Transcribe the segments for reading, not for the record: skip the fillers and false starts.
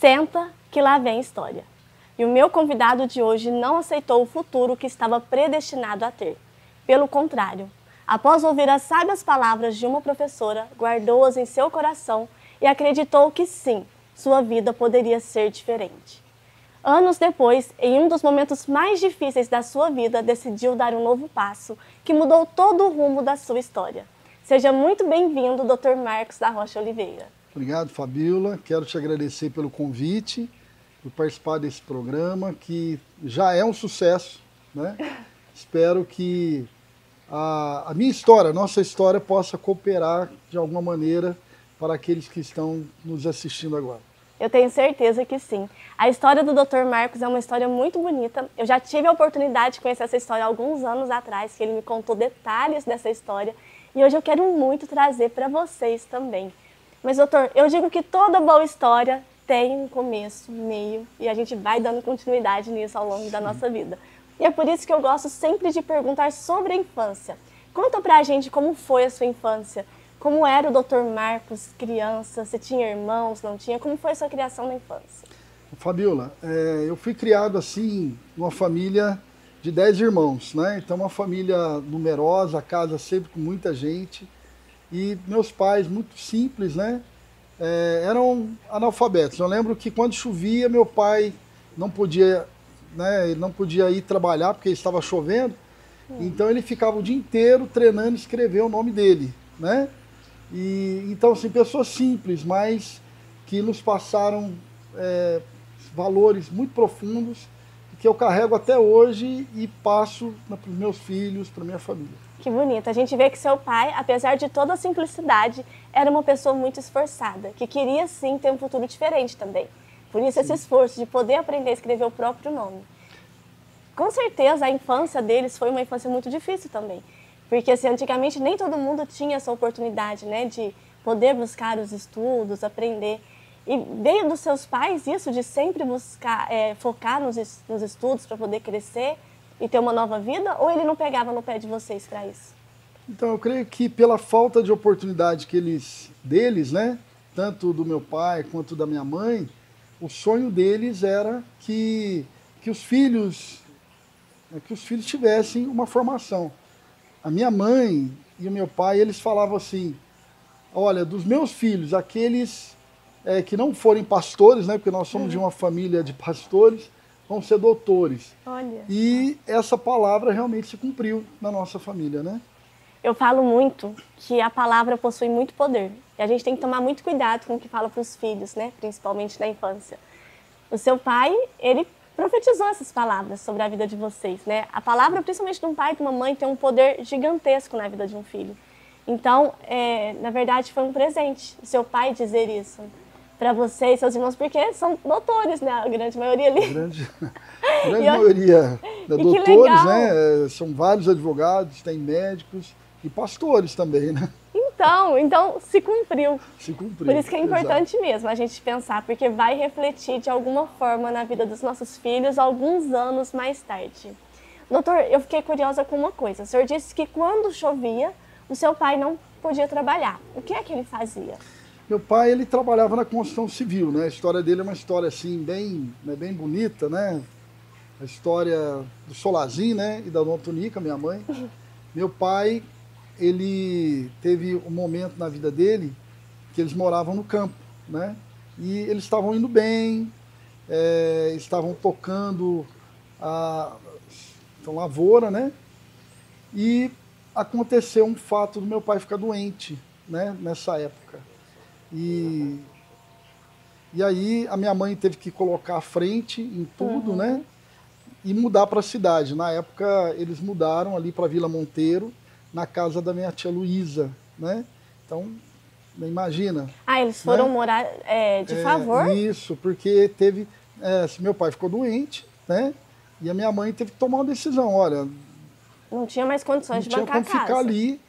Senta que lá vem história. E o meu convidado de hoje não aceitou o futuro que estava predestinado a ter. Pelo contrário, após ouvir as sábias palavras de uma professora, guardou-as em seu coração e acreditou que sim, sua vida poderia ser diferente. Anos depois, em um dos momentos mais difíceis da sua vida, decidiu dar um novo passo que mudou todo o rumo da sua história. Seja muito bem-vindo, Dr. Marcos da Rocha Oliveira. Obrigado, Fabíola. Quero te agradecer pelo convite, por participar desse programa, que já é um sucesso, né? Espero que a minha história, a nossa história, possa cooperar de alguma maneira para aqueles que estão nos assistindo agora. Eu tenho certeza que sim. A história do Dr. Marcos é uma história muito bonita. Eu já tive a oportunidade de conhecer essa história há alguns anos atrás, que ele me contou detalhes dessa história. E hoje eu quero muito trazer para vocês também. Mas, doutor, eu digo que toda boa história tem um começo, meio, e a gente vai dando continuidade nisso ao longo da nossa vida. E é por isso que eu gosto sempre de perguntar sobre a infância. Conta pra gente como foi a sua infância, como era o Dr. Marcos criança, você tinha irmãos, não tinha, como foi a sua criação na infância? Fabíola, eu fui criado assim, numa família de 10 irmãos, né? Então uma família numerosa, a casa sempre com muita gente. E meus pais, muito simples, né? Eram analfabetos. Eu lembro que quando chovia, meu pai não podia, né? Ele não podia ir trabalhar porque estava chovendo. Então ele ficava o dia inteiro treinando escrever o nome dele, né? E então assim, pessoas simples, mas que nos passaram valores muito profundos que eu carrego até hoje e passo para os meus filhos, para minha família. Que bonito. A gente vê que seu pai, apesar de toda a simplicidade, era uma pessoa muito esforçada, que queria sim ter um futuro diferente também. Por isso esse esforço de poder aprender a escrever o próprio nome. Com certeza a infância deles foi uma infância muito difícil também. Porque assim, antigamente nem todo mundo tinha essa oportunidade, né, de poder buscar os estudos, aprender. E veio dos seus pais isso de sempre buscar, focar nos estudos para poder crescer e ter uma nova vida? Ou ele não pegava no pé de vocês para isso? Então, eu creio que pela falta de oportunidade deles, né, tanto do meu pai quanto da minha mãe, o sonho deles era que os filhos tivessem uma formação. A minha mãe e o meu pai, eles falavam assim, olha, dos meus filhos, aqueles que não forem pastores, né, porque nós somos de uma família de pastores, vão ser doutores. Olha. E essa palavra realmente se cumpriu na nossa família, né? Eu falo muito que a palavra possui muito poder. E a gente tem que tomar muito cuidado com o que fala para os filhos, né? Principalmente na infância. O seu pai, ele profetizou essas palavras sobre a vida de vocês, né? A palavra, principalmente de um pai e de uma mãe, tem um poder gigantesco na vida de um filho. Então, na verdade, foi um presente o seu pai dizer isso para você e seus irmãos, porque são doutores, né? A grande maioria ali. Grande maioria de doutores, né? São vários advogados, tem médicos e pastores também, né? Então se cumpriu. Se cumpriu. Por isso que é importante mesmo a gente pensar, porque vai refletir de alguma forma na vida dos nossos filhos alguns anos mais tarde. Doutor, eu fiquei curiosa com uma coisa. O senhor disse que quando chovia, o seu pai não podia trabalhar. O que é que ele fazia? Meu pai, ele trabalhava na construção civil, né? A história dele é uma história assim bem bonita, né? A história do Solazin, né? E da Dona Tunica, minha mãe. Meu pai, ele teve um momento na vida dele que eles moravam no campo, né? E eles estavam indo bem, estavam tocando a lavoura, né? E aconteceu um fato do meu pai ficar doente, né? Nessa época. E aí a minha mãe teve que colocar a frente em tudo, né? E mudar para a cidade. Na época eles mudaram ali para Vila Monteiro, na casa da minha tia Luísa, né? Então, imagina. Ah, eles foram morar de favor? Isso, porque teve... meu pai ficou doente, né? E a minha mãe teve que tomar uma decisão, olha... Não tinha mais condições de bancar a casa. Não tinha como ficar ali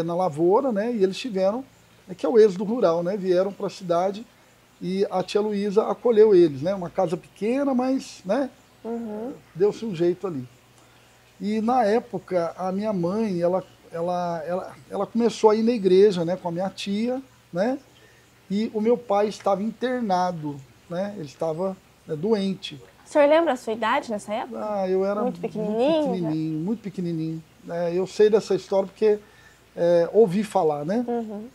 na lavoura, né? E eles tiveram... que é o êxodo rural, né? Vieram para a cidade e a tia Luísa acolheu eles, né? Uma casa pequena, mas, né? Deu-se um jeito ali. E na época, a minha mãe, ela começou a ir na igreja, né? Com a minha tia, né? E o meu pai estava internado né? Ele estava doente. O senhor lembra a sua idade nessa época? Ah, eu era muito pequenininho. Muito pequenininho. Eu sei dessa história porque ouvi falar, né? Uhum.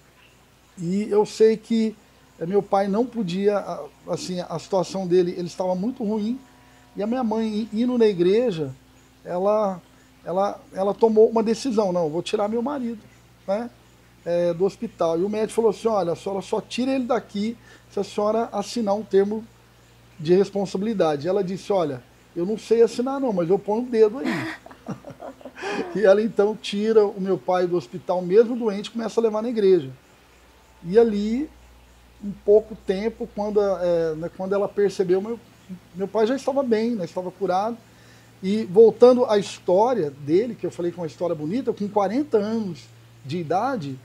E eu sei que meu pai não podia, assim, a situação dele, ele estava muito ruim. E a minha mãe, indo na igreja, ela tomou uma decisão, não, eu vou tirar meu marido, né, do hospital. E o médico falou assim, olha, a senhora só tira ele daqui se a senhora assinar um termo de responsabilidade. Ela disse, olha, eu não sei assinar não, mas eu ponho o dedo aí. E ela então tira o meu pai do hospital, mesmo doente, começa a levar na igreja. E ali, um pouco tempo, quando ela percebeu, meu pai já estava bem, né, estava curado. E voltando à história dele, que eu falei que é uma história bonita, com 40 anos de idade,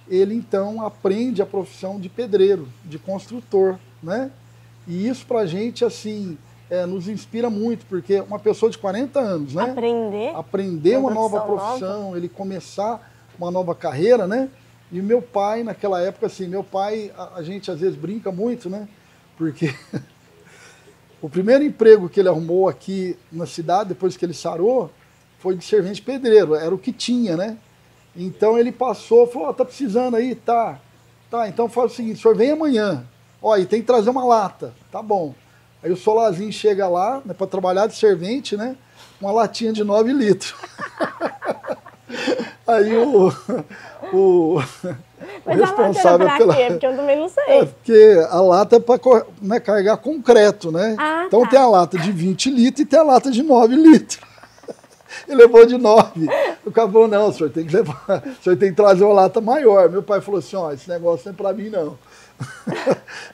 ele então aprende a profissão de pedreiro, de construtor, né? E isso pra gente, assim, nos inspira muito, porque uma pessoa de 40 anos, né? Aprender uma nova profissão, ele começar uma nova carreira, né? E meu pai, naquela época, assim, meu pai, a gente às vezes brinca muito, né? Porque o primeiro emprego que ele arrumou aqui na cidade, depois que ele sarou, foi de servente pedreiro, era o que tinha, né? Então ele passou, falou, tá precisando aí? Tá, então faz o seguinte, o senhor vem amanhã, ó, e tem que trazer uma lata, tá bom. Aí o Solazinho chega lá, né, para trabalhar de servente, né, uma latinha de 9 litros. Aí Mas responsável a lata era pra quê? Porque eu também não sei. Porque a lata é para, né, carregar concreto, né? Ah, então tá. tem a lata de 20 litros e tem a lata de 9 litros. Ele levou de 9. O cara falou, não, o senhor tem que levar, o senhor tem que trazer uma lata maior. Meu pai falou assim, ó, esse negócio não é para mim, não.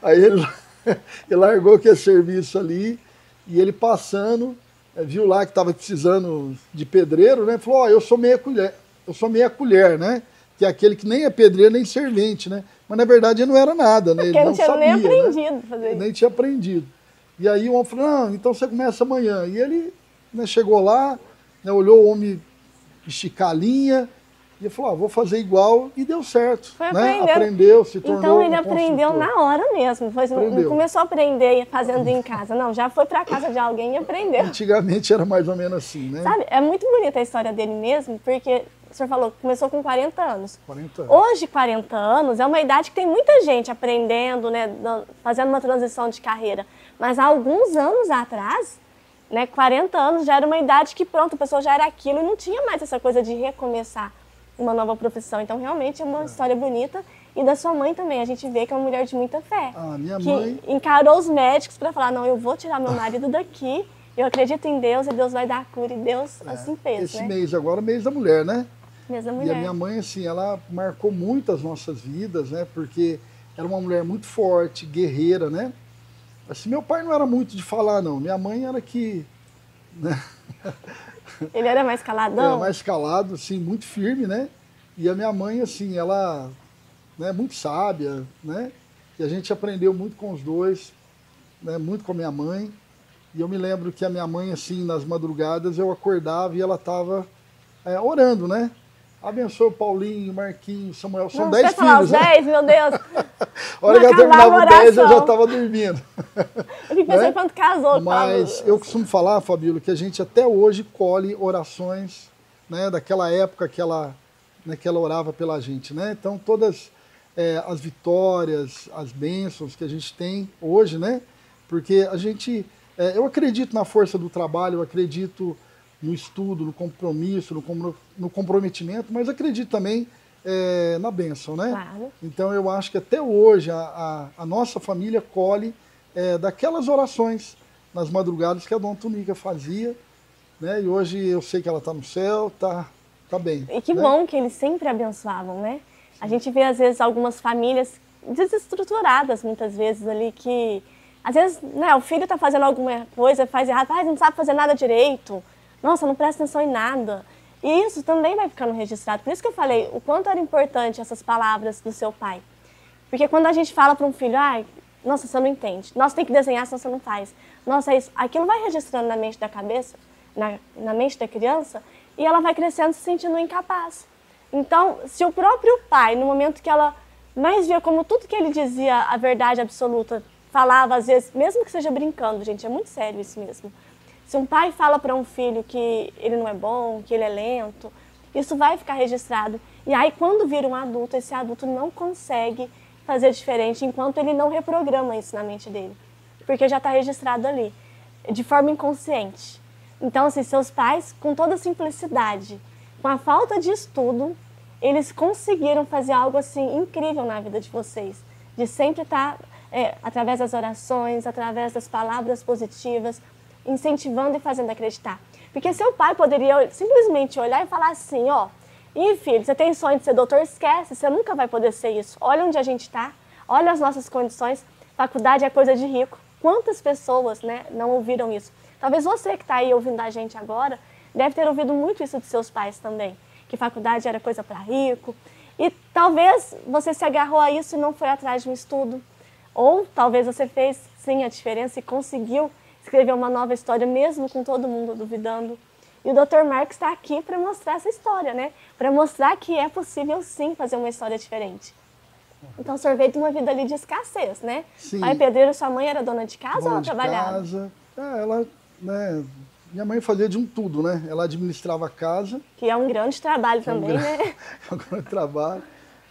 Aí ele largou aquele serviço ali e ele passando, viu lá que estava precisando de pedreiro, né? Falou, ó, eu sou meia colher, né? Que é aquele que nem é pedreiro nem servente, né? Mas na verdade ele não era nada, né? Ele não tinha sabia, nem aprendido né? fazer isso. Nem tinha aprendido. E aí o homem falou, não, então você começa amanhã. E ele, né, chegou lá, né, olhou o homem esticar a linha, e ele falou, vou fazer igual, e deu certo. Foi né? aprendendo. Aprendeu, se tornou Então ele um aprendeu construtor. na hora mesmo. Não começou a aprender fazendo em casa, não. Já foi para casa de alguém e aprendeu. Antigamente era mais ou menos assim, né? Sabe, é muito bonita a história dele mesmo, porque o senhor falou que começou com 40 anos. 40 anos. Hoje, 40 anos é uma idade que tem muita gente aprendendo, né, fazendo uma transição de carreira. Mas há alguns anos atrás, né, 40 anos já era uma idade que pronto, a pessoa já era aquilo e não tinha mais essa coisa de recomeçar uma nova profissão. Então, realmente é uma história bonita. E da sua mãe também, a gente vê que é uma mulher de muita fé. Minha que mãe encarou os médicos para falar, não, eu vou tirar meu marido daqui, eu acredito em Deus e Deus vai dar a cura. E Deus assim fez, esse né? mês agora é o mês da mulher, né? Mês da E mulher. a minha mãe, assim, ela marcou muito as nossas vidas, né? Porque era uma mulher muito forte, guerreira, né? Assim, meu pai não era muito de falar, não. Minha mãe era que... né? Ele era mais caladão? Era mais calado, assim, muito firme, né? E a minha mãe, assim, ela é muito sábia, né? E a gente aprendeu muito com os dois, né? Muito com a minha mãe. E eu me lembro que a minha mãe, assim, nas madrugadas, eu acordava e ela estava orando, né? Abençoe o Paulinho, Marquinhos, Samuel, são 10 filhos, falar os 10, meu Deus! A hora que eu terminava o 10, eu já estava dormindo. Eu fico pensando quando casou. Mas eu costumo falar, Fabíola, que a gente até hoje colhe orações, né, daquela época que ela orava pela gente, né? Então todas as vitórias, as bênçãos que a gente tem hoje, né? Porque a gente, eu acredito na força do trabalho, eu acredito no estudo, no compromisso, no comprometimento, mas acredito também na bênção, né? Claro. Então eu acho que até hoje a nossa família colhe daquelas orações nas madrugadas que a Dona Tunica fazia, né? E hoje eu sei que ela está no céu, tá bem. E que né? bom que eles sempre abençoavam, né? A gente vê, às vezes, algumas famílias desestruturadas, muitas vezes, ali, que... Às vezes, né, o filho está fazendo alguma coisa, faz errado, não sabe fazer nada direito, nossa, não presta atenção em nada. E isso também vai ficando registrado. Por isso que eu falei o quanto era importante essas palavras do seu pai. Porque quando a gente fala para um filho, nossa, você não entende, nossa, tem que desenhar, senão você não faz. Nossa, isso, aquilo vai registrando na mente da cabeça, na mente da criança, e ela vai crescendo se sentindo incapaz. Então, se o próprio pai, no momento que ela mais via como tudo que ele dizia, a verdade absoluta, falava, às vezes, mesmo que seja brincando, gente, é muito sério isso mesmo. Se um pai fala para um filho que ele não é bom, que ele é lento, isso vai ficar registrado. E aí, quando vira um adulto, esse adulto não consegue fazer diferente enquanto ele não reprograma isso na mente dele. Porque já está registrado ali, de forma inconsciente. Então, assim, seus pais, com toda simplicidade, com a falta de estudo, eles conseguiram fazer algo assim incrível na vida de vocês. De sempre estar, através das orações, através das palavras positivas, incentivando e fazendo acreditar. Porque seu pai poderia simplesmente olhar e falar assim, ó, e filho, você tem sonho de ser doutor? Esquece, você nunca vai poder ser isso. Olha onde a gente está, olha as nossas condições, faculdade é coisa de rico. Quantas pessoas, né, não ouviram isso? Talvez você que está aí ouvindo a gente agora, deve ter ouvido muito isso de seus pais também, que faculdade era coisa para rico. E talvez você se agarrou a isso e não foi atrás de um estudo. Ou talvez você fez sim a diferença e conseguiu escrever uma nova história, mesmo com todo mundo duvidando. E o Dr. Marcos está aqui para mostrar essa história, né? Para mostrar que é possível sim fazer uma história diferente. Então, o senhor veio de uma vida ali de escassez, né? Sim. Pai pedreiro, sua mãe era dona de casa ou ela trabalhava? Casa. Ela, né, minha mãe fazia de um tudo, né? Ela administrava a casa. Que é um grande trabalho também, né? É um grande trabalho,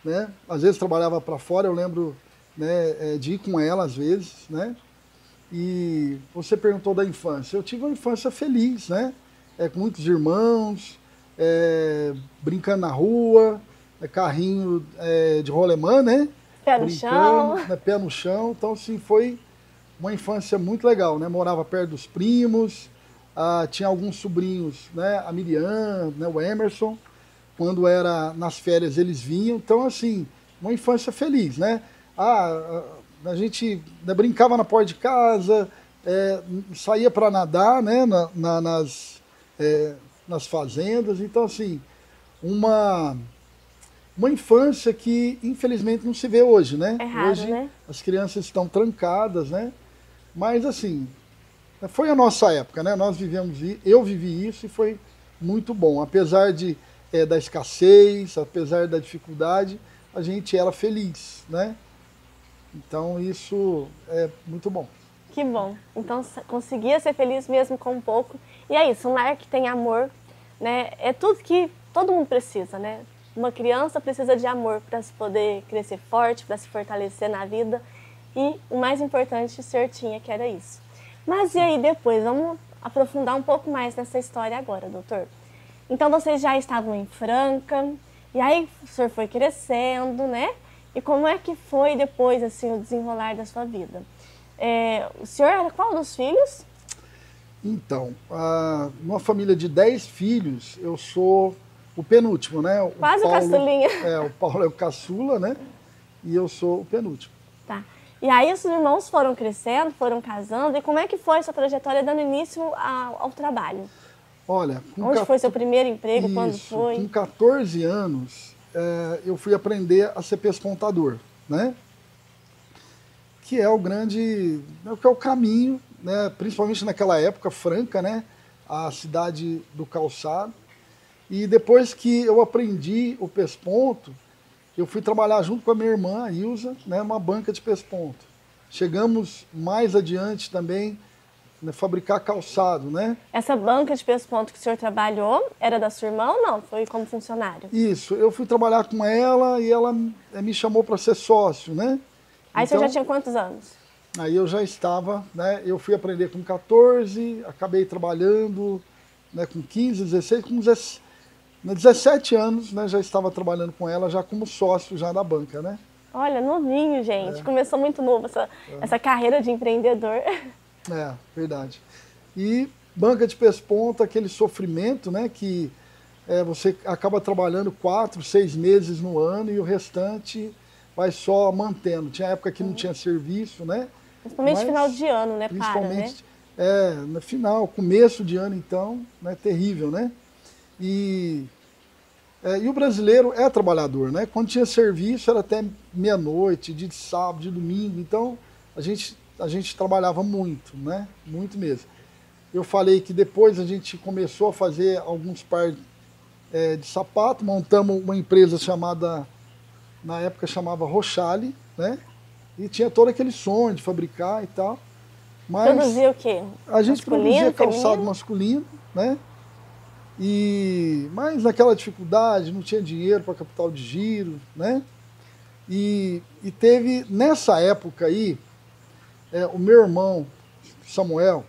né? Às vezes trabalhava para fora, eu lembro, né, de ir com ela às vezes, né? E você perguntou da infância. Eu tive uma infância feliz, né? Com muitos irmãos, brincando na rua, carrinho de rolemã, né? Pé no chão. Né? Pé no chão. Então, assim, foi uma infância muito legal, né? Morava perto dos primos, tinha alguns sobrinhos, né? A Miriam, né? O Emerson. Quando era nas férias, eles vinham. Então, assim, uma infância feliz, né? A gente brincava na porta de casa, saía para nadar, né, nas fazendas. Então, assim, uma infância que, infelizmente, não se vê hoje, né? É raro, hoje, né? as crianças estão trancadas, né? Mas, assim, foi a nossa época, né? Eu vivi isso e foi muito bom. Apesar da escassez, apesar da dificuldade, a gente era feliz, né? Então, isso é muito bom. Que bom. Então, conseguia ser feliz mesmo com pouco. E é isso, um lar que tem amor, né? É tudo que todo mundo precisa, né? Uma criança precisa de amor para se poder crescer forte, para se fortalecer na vida. E o mais importante o senhor tinha, que era isso. Mas e aí depois? Vamos aprofundar um pouco mais nessa história agora, doutor. Então, vocês já estavam em Franca, e aí o senhor foi crescendo, né? E como é que foi depois, assim, o desenrolar da sua vida? O senhor era qual dos filhos? Então, numa família de 10 filhos, eu sou o penúltimo, né? Quase o caçulinha. O Paulo é o caçula, né? E eu sou o penúltimo. Tá. E aí os irmãos foram crescendo, foram casando, e como é que foi sua trajetória dando início ao trabalho? Olha... Onde foi seu primeiro emprego, quando foi? Com 14 anos... eu fui aprender a ser pespontador, né? Que é o caminho, né? Principalmente naquela época, Franca, né? A cidade do calçado. E depois que eu aprendi o pesponto, eu fui trabalhar junto com a minha irmã, a Ilza, né? Uma banca de pesponto. Chegamos mais adiante também, né, fabricar calçado, né? Essa banca de pesponto que o senhor trabalhou era da sua irmã ou não? Foi como funcionário? Isso, eu fui trabalhar com ela e ela me chamou para ser sócio, né? Aí então, você já tinha quantos anos? Aí eu já estava, né? Eu fui aprender com 14, acabei trabalhando, né, com 15, 16, com 17 anos, né, já estava trabalhando com ela, já como sócio já da banca, né? Olha, novinho, gente. Começou muito novo essa carreira de empreendedor. Verdade. E banca de pesponta, aquele sofrimento, né, que você acaba trabalhando 4, 6 meses no ano e o restante vai só mantendo. Tinha época que não tinha serviço, né? Principalmente final de ano, né? Principalmente, no final, começo de ano, então, né, terrível, né? E o brasileiro é trabalhador, né? Quando tinha serviço era até meia-noite, dia de sábado, de domingo, então a gente trabalhava muito, né? Muito mesmo. Eu falei que depois a gente começou a fazer alguns pares de sapato, montamos uma empresa chamada, na época chamava Rochale, né? E tinha todo aquele sonho de fabricar e tal. Mas produzia o quê? A gente produzia calçado feminino? masculino, né? Mas naquela dificuldade, não tinha dinheiro para capital de giro, né? E teve, nessa época aí, o meu irmão, Samuel,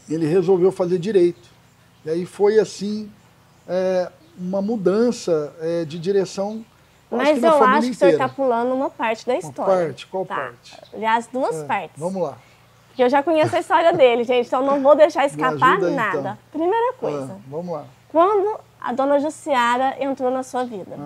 ele resolveu fazer direito. E aí foi assim, uma mudança de direção. Mas eu acho que o senhor está pulando uma parte da história. Uma parte? Qual parte? Aliás, duas partes. Vamos lá. Porque eu já conheço a história dele, gente, então não vou deixar escapar aí, nada. então. Primeira coisa. Vamos lá. Quando a dona Jussiara entrou na sua vida?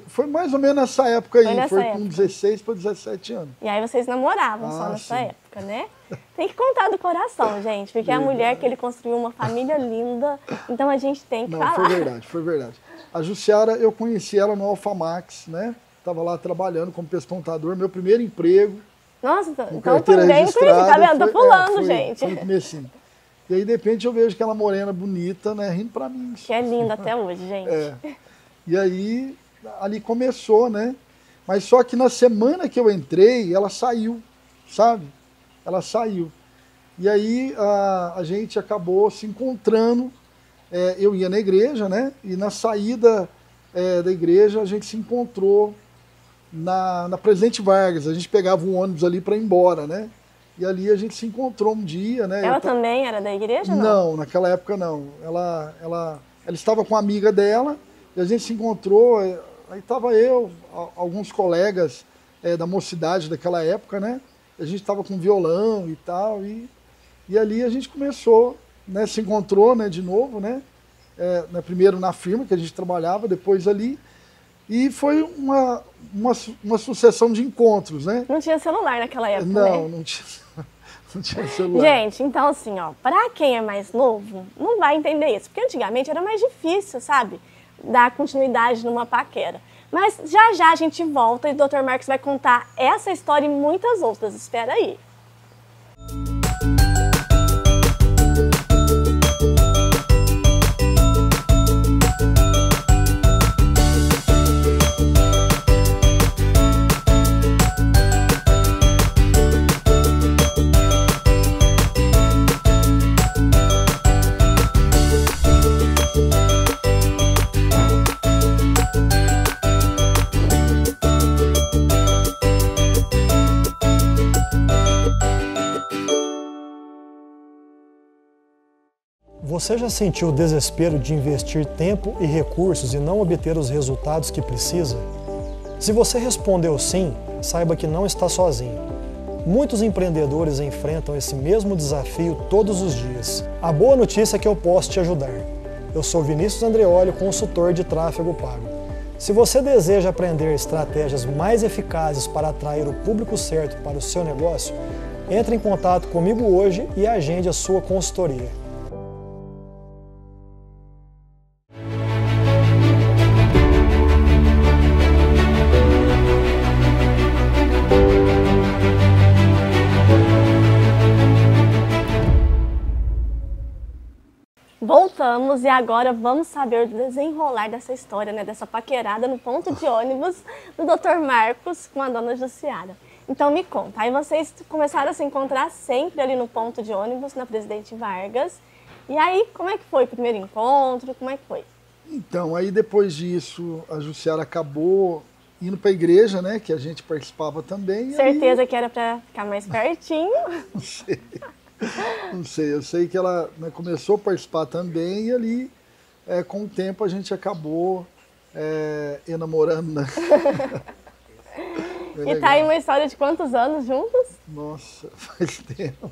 Foi mais ou menos nessa época aí. Foi época. com 16 para 17 anos. E aí vocês namoravam só nessa época, né? Tem que contar do coração, gente, porque é a mulher que ele construiu uma família linda, então a gente tem que falar. Foi verdade. A Jussiara, eu conheci ela no Alfamax, né? Estava lá trabalhando como pescontador, meu primeiro emprego. Nossa, então também conheci, tá vendo? Tô pulando, gente. Foi no comecinho. E aí, de repente, eu vejo aquela morena bonita, né, rindo pra mim. Que é linda até hoje, gente. E aí, ali começou, né? Mas só que na semana que eu entrei, ela saiu, sabe? Ela saiu. E aí, a gente acabou se encontrando. Eu ia na igreja, né? E na saída da igreja, a gente se encontrou na Presidente Vargas. A gente pegava um ônibus ali para ir embora, né? E ali a gente se encontrou um dia, né? Ela também era da igreja, não? Não, naquela época não. Ela estava com uma amiga dela e a gente se encontrou. Aí estava eu, alguns colegas da mocidade daquela época, né? A gente estava com violão e tal. E ali a gente começou, né? Se encontrou, né? De novo, né? Primeiro na firma que a gente trabalhava, depois ali. E foi uma sucessão de encontros, né? Não tinha celular naquela época, não, né? Não tinha celular. Gente, então assim, ó, pra quem é mais novo, não vai entender isso. Porque antigamente era mais difícil, sabe? Dar continuidade numa paquera. Mas já a gente volta e o Dr. Marcos vai contar essa história e muitas outras. Espera aí. Você já sentiu o desespero de investir tempo e recursos e não obter os resultados que precisa? Se você respondeu sim, saiba que não está sozinho. Muitos empreendedores enfrentam esse mesmo desafio todos os dias. A boa notícia é que eu posso te ajudar. Eu sou Vinícius Andreoli, consultor de tráfego pago. Se você deseja aprender estratégias mais eficazes para atrair o público certo para o seu negócio, entre em contato comigo hoje e agende a sua consultoria. Voltamos e agora vamos saber do desenrolar dessa história, né? Dessa paquerada no ponto de ônibus do Dr. Marcos com a dona Jussiara. Então me conta, aí vocês começaram a se encontrar sempre ali no ponto de ônibus, na Presidente Vargas. E aí, como é que foi o primeiro encontro? Como é que foi? Então, aí depois disso, a Jussiara acabou indo para a igreja, né? Que a gente participava também. Certeza aí... que era para ficar mais pertinho? Não sei. Não sei, eu sei que ela, né, começou a participar também e ali, com o tempo, a gente acabou enamorando, né? E tá aí uma história de quantos anos juntos? Nossa, faz tempo.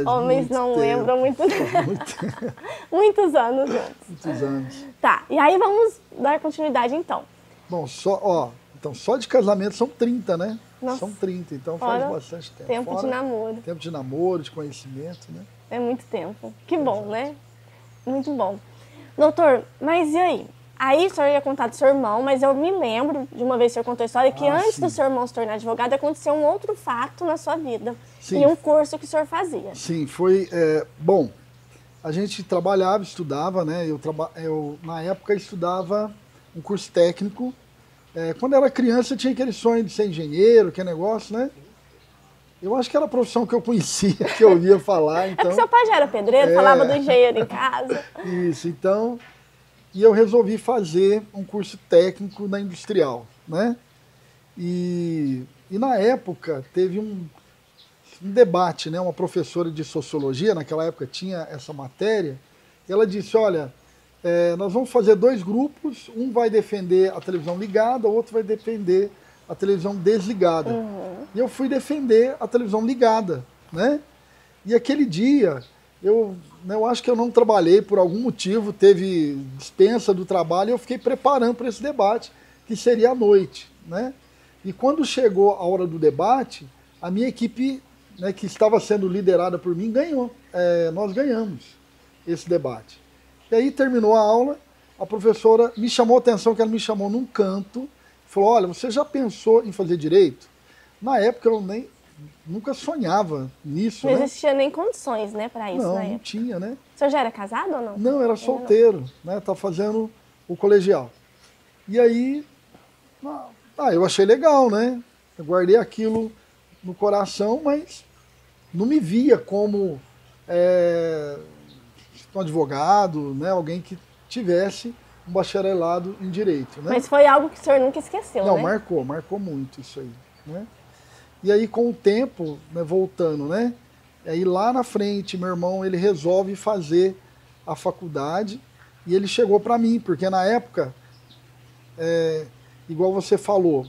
Homens não lembram muito tempo. Muitos anos juntos. Muitos anos. Tá, e aí vamos dar continuidade então. Bom, só de casamento são 30, né? Nossa. São 30, então faz bastante tempo. Tempo de namoro. Tempo de namoro, de conhecimento, né? É muito tempo. Que bom, né? Muito bom. Doutor, mas e aí? Aí o senhor ia contar do seu irmão, mas eu me lembro de uma vez que o senhor contou a história que antes do seu irmão se tornar advogado, aconteceu um outro fato na sua vida. Sim. E um curso que o senhor fazia. Sim, foi... bom, a gente trabalhava, estudava, né? Eu na época, estudava um curso técnico Quando eu era criança, eu tinha aquele sonho de ser engenheiro, aquele negócio, né? Eu acho que era a profissão que eu conhecia, que eu ouvia falar. Então, É que seu pai já era pedreiro, falava do engenheiro em casa. Isso, então... E eu resolvi fazer um curso técnico na industrial, né? E na época teve um debate, né? Uma professora de sociologia, naquela época tinha essa matéria, e ela disse, olha, nós vamos fazer 2 grupos, um vai defender a televisão ligada, o outro vai defender a televisão desligada. E eu fui defender a televisão ligada, né? E aquele dia, eu acho que eu não trabalhei por algum motivo, teve dispensa do trabalho, e eu fiquei preparando para esse debate, que seria à noite, né? E quando chegou a hora do debate, a minha equipe, né, que estava sendo liderada por mim, ganhou. Nós ganhamos esse debate. E aí terminou a aula, a professora me chamou a atenção, que ela me chamou num canto, falou, olha, você já pensou em fazer direito? Na época eu nunca sonhava nisso, Não né? existia nem condições, né, para isso, Não, na não época. tinha, né? O senhor já era casado ou não? Não, era solteiro, né? Tá fazendo o colegial. E aí, eu achei legal, né? Eu guardei aquilo no coração, mas não me via como um advogado, né? Alguém que tivesse um bacharelado em direito, né? Mas foi algo que o senhor nunca esqueceu, Não, né? marcou muito isso aí, né? E aí com o tempo, né, voltando, né? Aí lá na frente, meu irmão, ele resolve fazer a faculdade e ele chegou para mim, porque na época, igual você falou,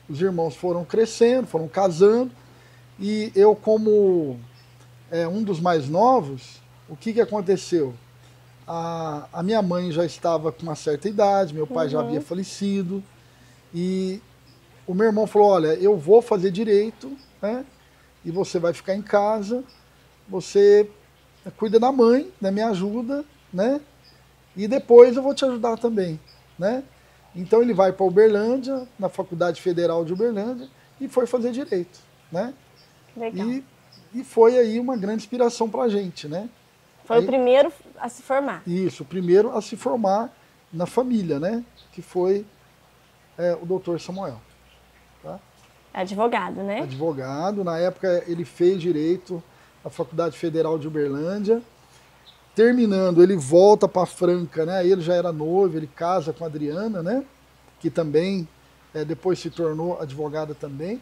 os irmãos foram crescendo, foram casando, e eu como um dos mais novos, o que aconteceu? A minha mãe já estava com uma certa idade, meu pai já havia falecido, e o meu irmão falou, olha, eu vou fazer direito, né? E você vai ficar em casa, você cuida da mãe, né? Me ajuda, né? E depois eu vou te ajudar também, né? Então ele vai para Uberlândia, na Faculdade Federal de Uberlândia, e foi fazer direito, né? Legal. E foi aí uma grande inspiração para a gente, né? Foi o primeiro a se formar. Isso, o primeiro a se formar na família, né? Que foi o doutor Samuel. Tá? Advogado, né? Advogado, na época ele fez direito na Faculdade Federal de Uberlândia. Terminando, ele volta para Franca, né? Ele já era noivo, ele casa com a Adriana, né? Que também depois se tornou advogada também.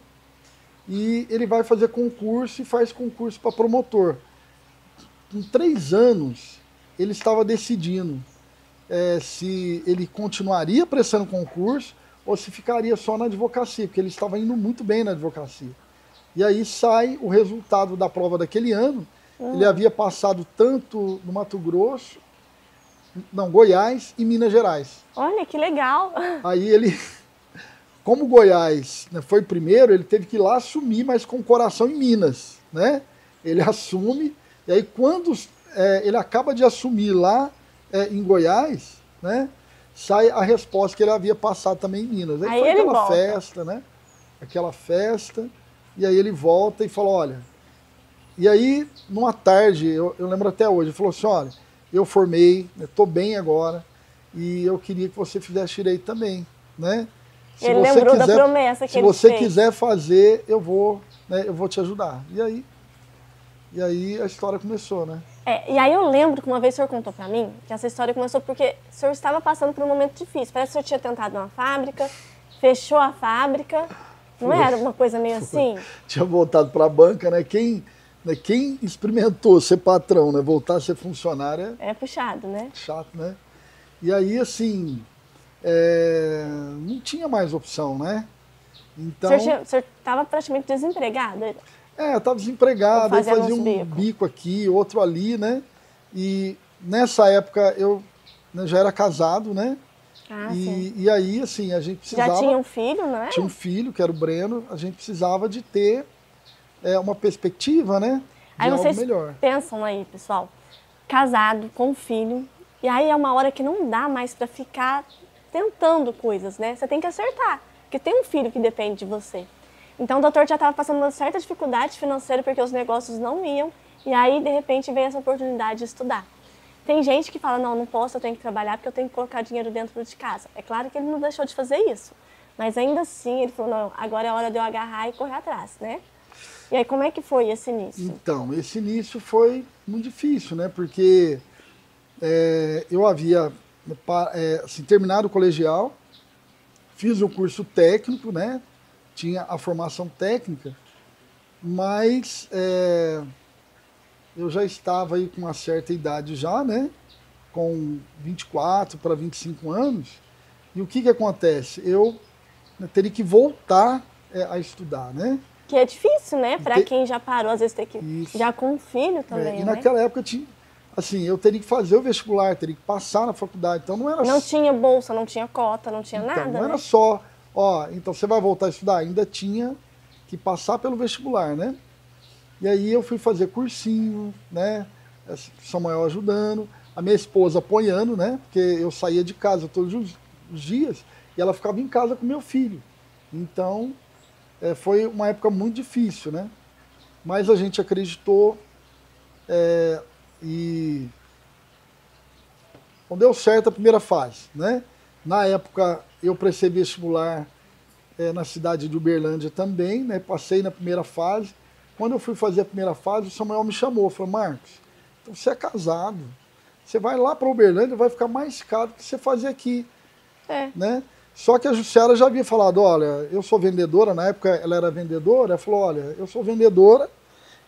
E ele vai fazer concurso e faz concurso para promotor. Com 3 anos, ele estava decidindo se ele continuaria prestando concurso ou se ficaria só na advocacia, porque ele estava indo muito bem na advocacia. E aí sai o resultado da prova daquele ano. Ele havia passado tanto no Mato Grosso, Goiás e Minas Gerais. Olha, que legal! Aí ele, como Goiás, né, foi primeiro, ele teve que ir lá assumir, mas com o coração em Minas, né? Ele assume, e aí quando ele acaba de assumir lá em Goiás, né, sai a resposta que ele havia passado também em Minas. Aí foi aquela volta. festa, né? Aquela festa, e aí ele volta e fala, olha... E aí, numa tarde, eu lembro até hoje, ele falou assim, olha, eu formei, estou bem agora, e eu queria que você fizesse direito também, né? Se ele você lembrou quiser, da promessa que se ele você fez. quiser fazer, eu vou te ajudar. E aí a história começou, né? E aí eu lembro que uma vez o senhor contou pra mim que essa história começou porque o senhor estava passando por um momento difícil. Parece que o senhor tinha tentado uma fábrica, fechou a fábrica, não era uma coisa meio assim? Tinha voltado para a banca, né? Quem experimentou ser patrão, né? Voltar a ser funcionário É puxado, né? chato, né? E aí, assim, não tinha mais opção, né? Então, O senhor estava praticamente desempregado? eu estava desempregado, eu fazia um bico. bico aqui, outro ali, né? E nessa época eu já era casado, né? Sim. E aí, assim, a gente precisava... Já tinha um filho, não é? Tinha um filho, que era o Breno, a gente precisava de ter uma perspectiva, né? De Aí algo vocês melhor. pensam aí, pessoal, casado, com um filho, e aí é uma hora que não dá mais para ficar tentando coisas, né? Você tem que acertar, porque tem um filho que depende de você. Então o doutor já estava passando uma certa dificuldade financeira porque os negócios não iam, e aí de repente veio essa oportunidade de estudar. Tem gente que fala, não posso, eu tenho que trabalhar porque eu tenho que colocar dinheiro dentro de casa. É claro que ele não deixou de fazer isso, Mas ainda assim, ele falou, não, agora é hora de eu agarrar e correr atrás, né? E aí, como é que foi esse início? Então, esse início foi muito difícil, né? Porque eu havia assim, terminado o colegial, fiz um curso técnico, né? Tinha a formação técnica, mas eu já estava aí com uma certa idade já, né? Com 24 para 25 anos. E o que acontece? Eu teria que voltar a estudar, né? Que é difícil, né? Para quem já parou, às vezes ter que... Isso. Já com um filho também, E né? naquela época tinha... Assim, eu teria que fazer o vestibular, teria que passar na faculdade. Então não era... Não tinha bolsa, não tinha cota, não tinha nada, Não né? era só, então você vai voltar a estudar. Ainda tinha que passar pelo vestibular, né? E aí eu fui fazer cursinho, né? São Maior ajudando, a minha esposa apoiando, né? Porque eu saía de casa todos os dias e ela ficava em casa com meu filho. Então, foi uma época muito difícil, né? Mas a gente acreditou e não deu certo a primeira fase, né? Na época, eu prestei vestibular na cidade de Uberlândia também, né? Passei na primeira fase. Quando eu fui fazer a primeira fase, o Samuel me chamou, falou, Marcos, então você é casado, você vai lá para Uberlândia, vai ficar mais caro do que você fazer aqui, né? Só que a Jussiara já havia falado, olha, eu sou vendedora, na época ela era vendedora, ela falou, olha, eu sou vendedora,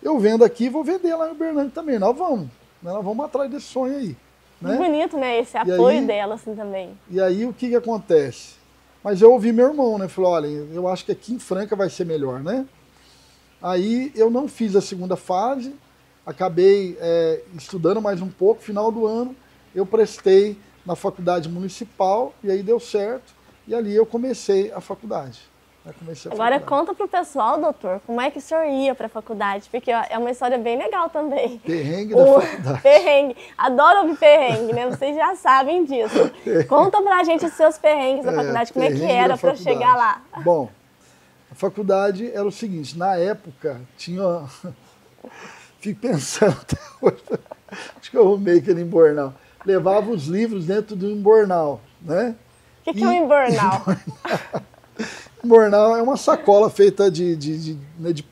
eu vendo aqui, vou vender lá em Uberlândia também, nós vamos atrás desse sonho aí. Né? Bonito, né? Esse apoio dela, assim, também. E aí, o que acontece? Mas eu ouvi meu irmão, né? Falou, olha, eu acho que aqui em Franca vai ser melhor, né? Aí, eu não fiz a segunda fase, acabei estudando mais um pouco, final do ano, eu prestei na faculdade municipal, e aí deu certo, e ali eu comecei a faculdade. Agora conta pro pessoal, doutor, como é que o senhor ia para a faculdade, porque é uma história bem legal também. Perrengue da faculdade. Perrengue. Adoro ouvir perrengue, né? Vocês já sabem disso. Conta pra gente os seus perrengues da faculdade, como é que era para chegar lá. Bom, a faculdade era o seguinte, na época tinha... Fico pensando até hoje, acho que eu arrumei aquele embornal. Levava os livros dentro do embornal, né? O que é um embornal? Embornal é uma sacola feita de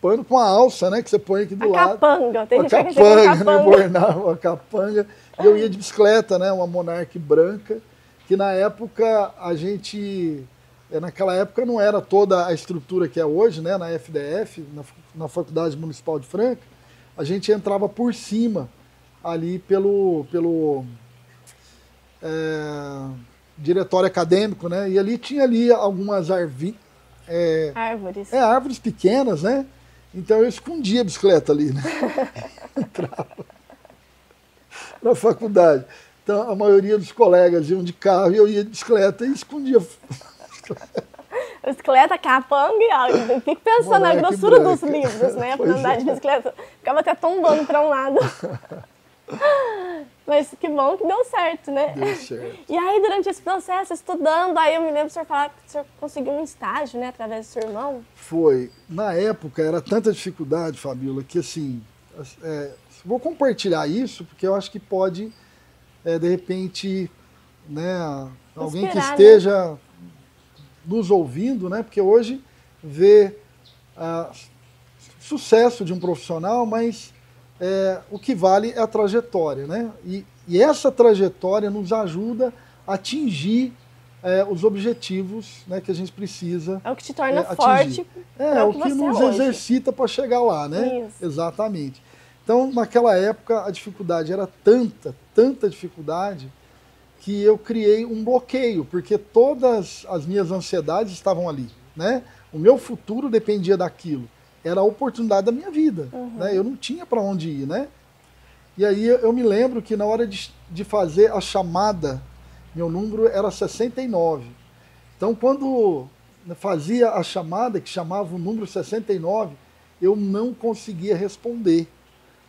pano com a alça, né? Que você põe aqui do lado. Capanga, tem uma gente que capanga, né? Embornal, uma capanga. E eu ia de bicicleta, né? Uma Monarch branca, que na época naquela época não era toda a estrutura que é hoje, né? Na FDF, na Faculdade Municipal de Franca, a gente entrava por cima ali pelo diretório acadêmico, né? E ali tinha algumas árvores pequenas, né? Então eu escondia a bicicleta ali, né? Entrava na faculdade. Então a maioria dos colegas iam de carro e eu ia de bicicleta e escondia a bicicleta. Bicicleta, capanga, eu fico pensando na grossura dos livros, né? Pra andar de bicicleta. Ficava até tombando para um lado. Mas que bom que deu certo, né? Deu certo. E aí, durante esse processo, estudando, aí eu me lembro do senhor falar que o senhor conseguiu um estágio, né? Através do seu irmão. Foi. Na época, era tanta dificuldade, Fabíola, que assim... vou compartilhar isso, porque eu acho que pode, de repente, né? Alguém que esteja... nos ouvindo, né? Porque hoje vê sucesso de um profissional, mas o que vale é a trajetória, né? E essa trajetória nos ajuda a atingir os objetivos, né, que a gente precisa. É o que te torna forte. É o que nos exercita para chegar lá, né? Isso. Exatamente. Então, naquela época, a dificuldade era tanta dificuldade, que eu criei um bloqueio, porque todas as minhas ansiedades estavam ali, né? O meu futuro dependia daquilo. Era a oportunidade da minha vida, né? Eu não tinha para onde ir, né? E aí eu me lembro que na hora de fazer a chamada, meu número era 69. Então, quando fazia a chamada, que chamava o número 69, eu não conseguia responder,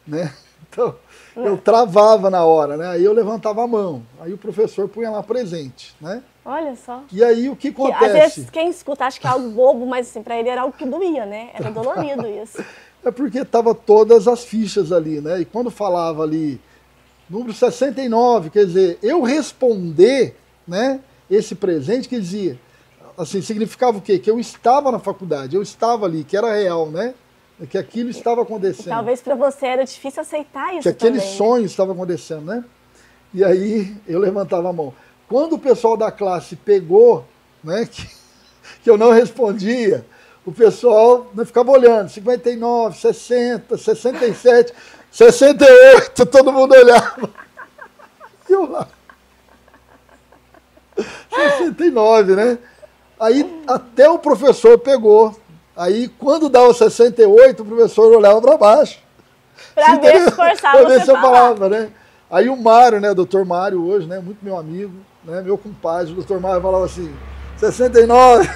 né? Então, eu travava na hora, né? Aí eu levantava a mão, aí o professor punha lá presente, né? Olha só. E aí o que acontece? Às vezes quem escuta acha que é algo bobo, mas assim, para ele era algo que doía, né? Era dolorido isso. É porque estavam todas as fichas ali, né? E quando falava ali, número 69, quer dizer, eu responder, né, esse presente, quer dizer, assim, significava o quê? Que eu estava na faculdade, eu estava ali, que era real, né? Que aquilo estava acontecendo. Talvez para você era difícil aceitar isso que aquele também, sonho estava acontecendo, né? E aí eu levantava a mão. Quando o pessoal da classe pegou, né, que eu não respondia, o pessoal, né, ficava olhando, 59, 60, 67, 68, todo mundo olhava. E eu lá. 69, né? Aí até o professor pegou. Aí quando dava 68, o professor olhava para baixo. Para ver se forçava você a palavra, né? Aí o Mário, né, doutor Mário hoje, né, muito meu amigo, né, meu compadre, o doutor Mário falava assim, 69.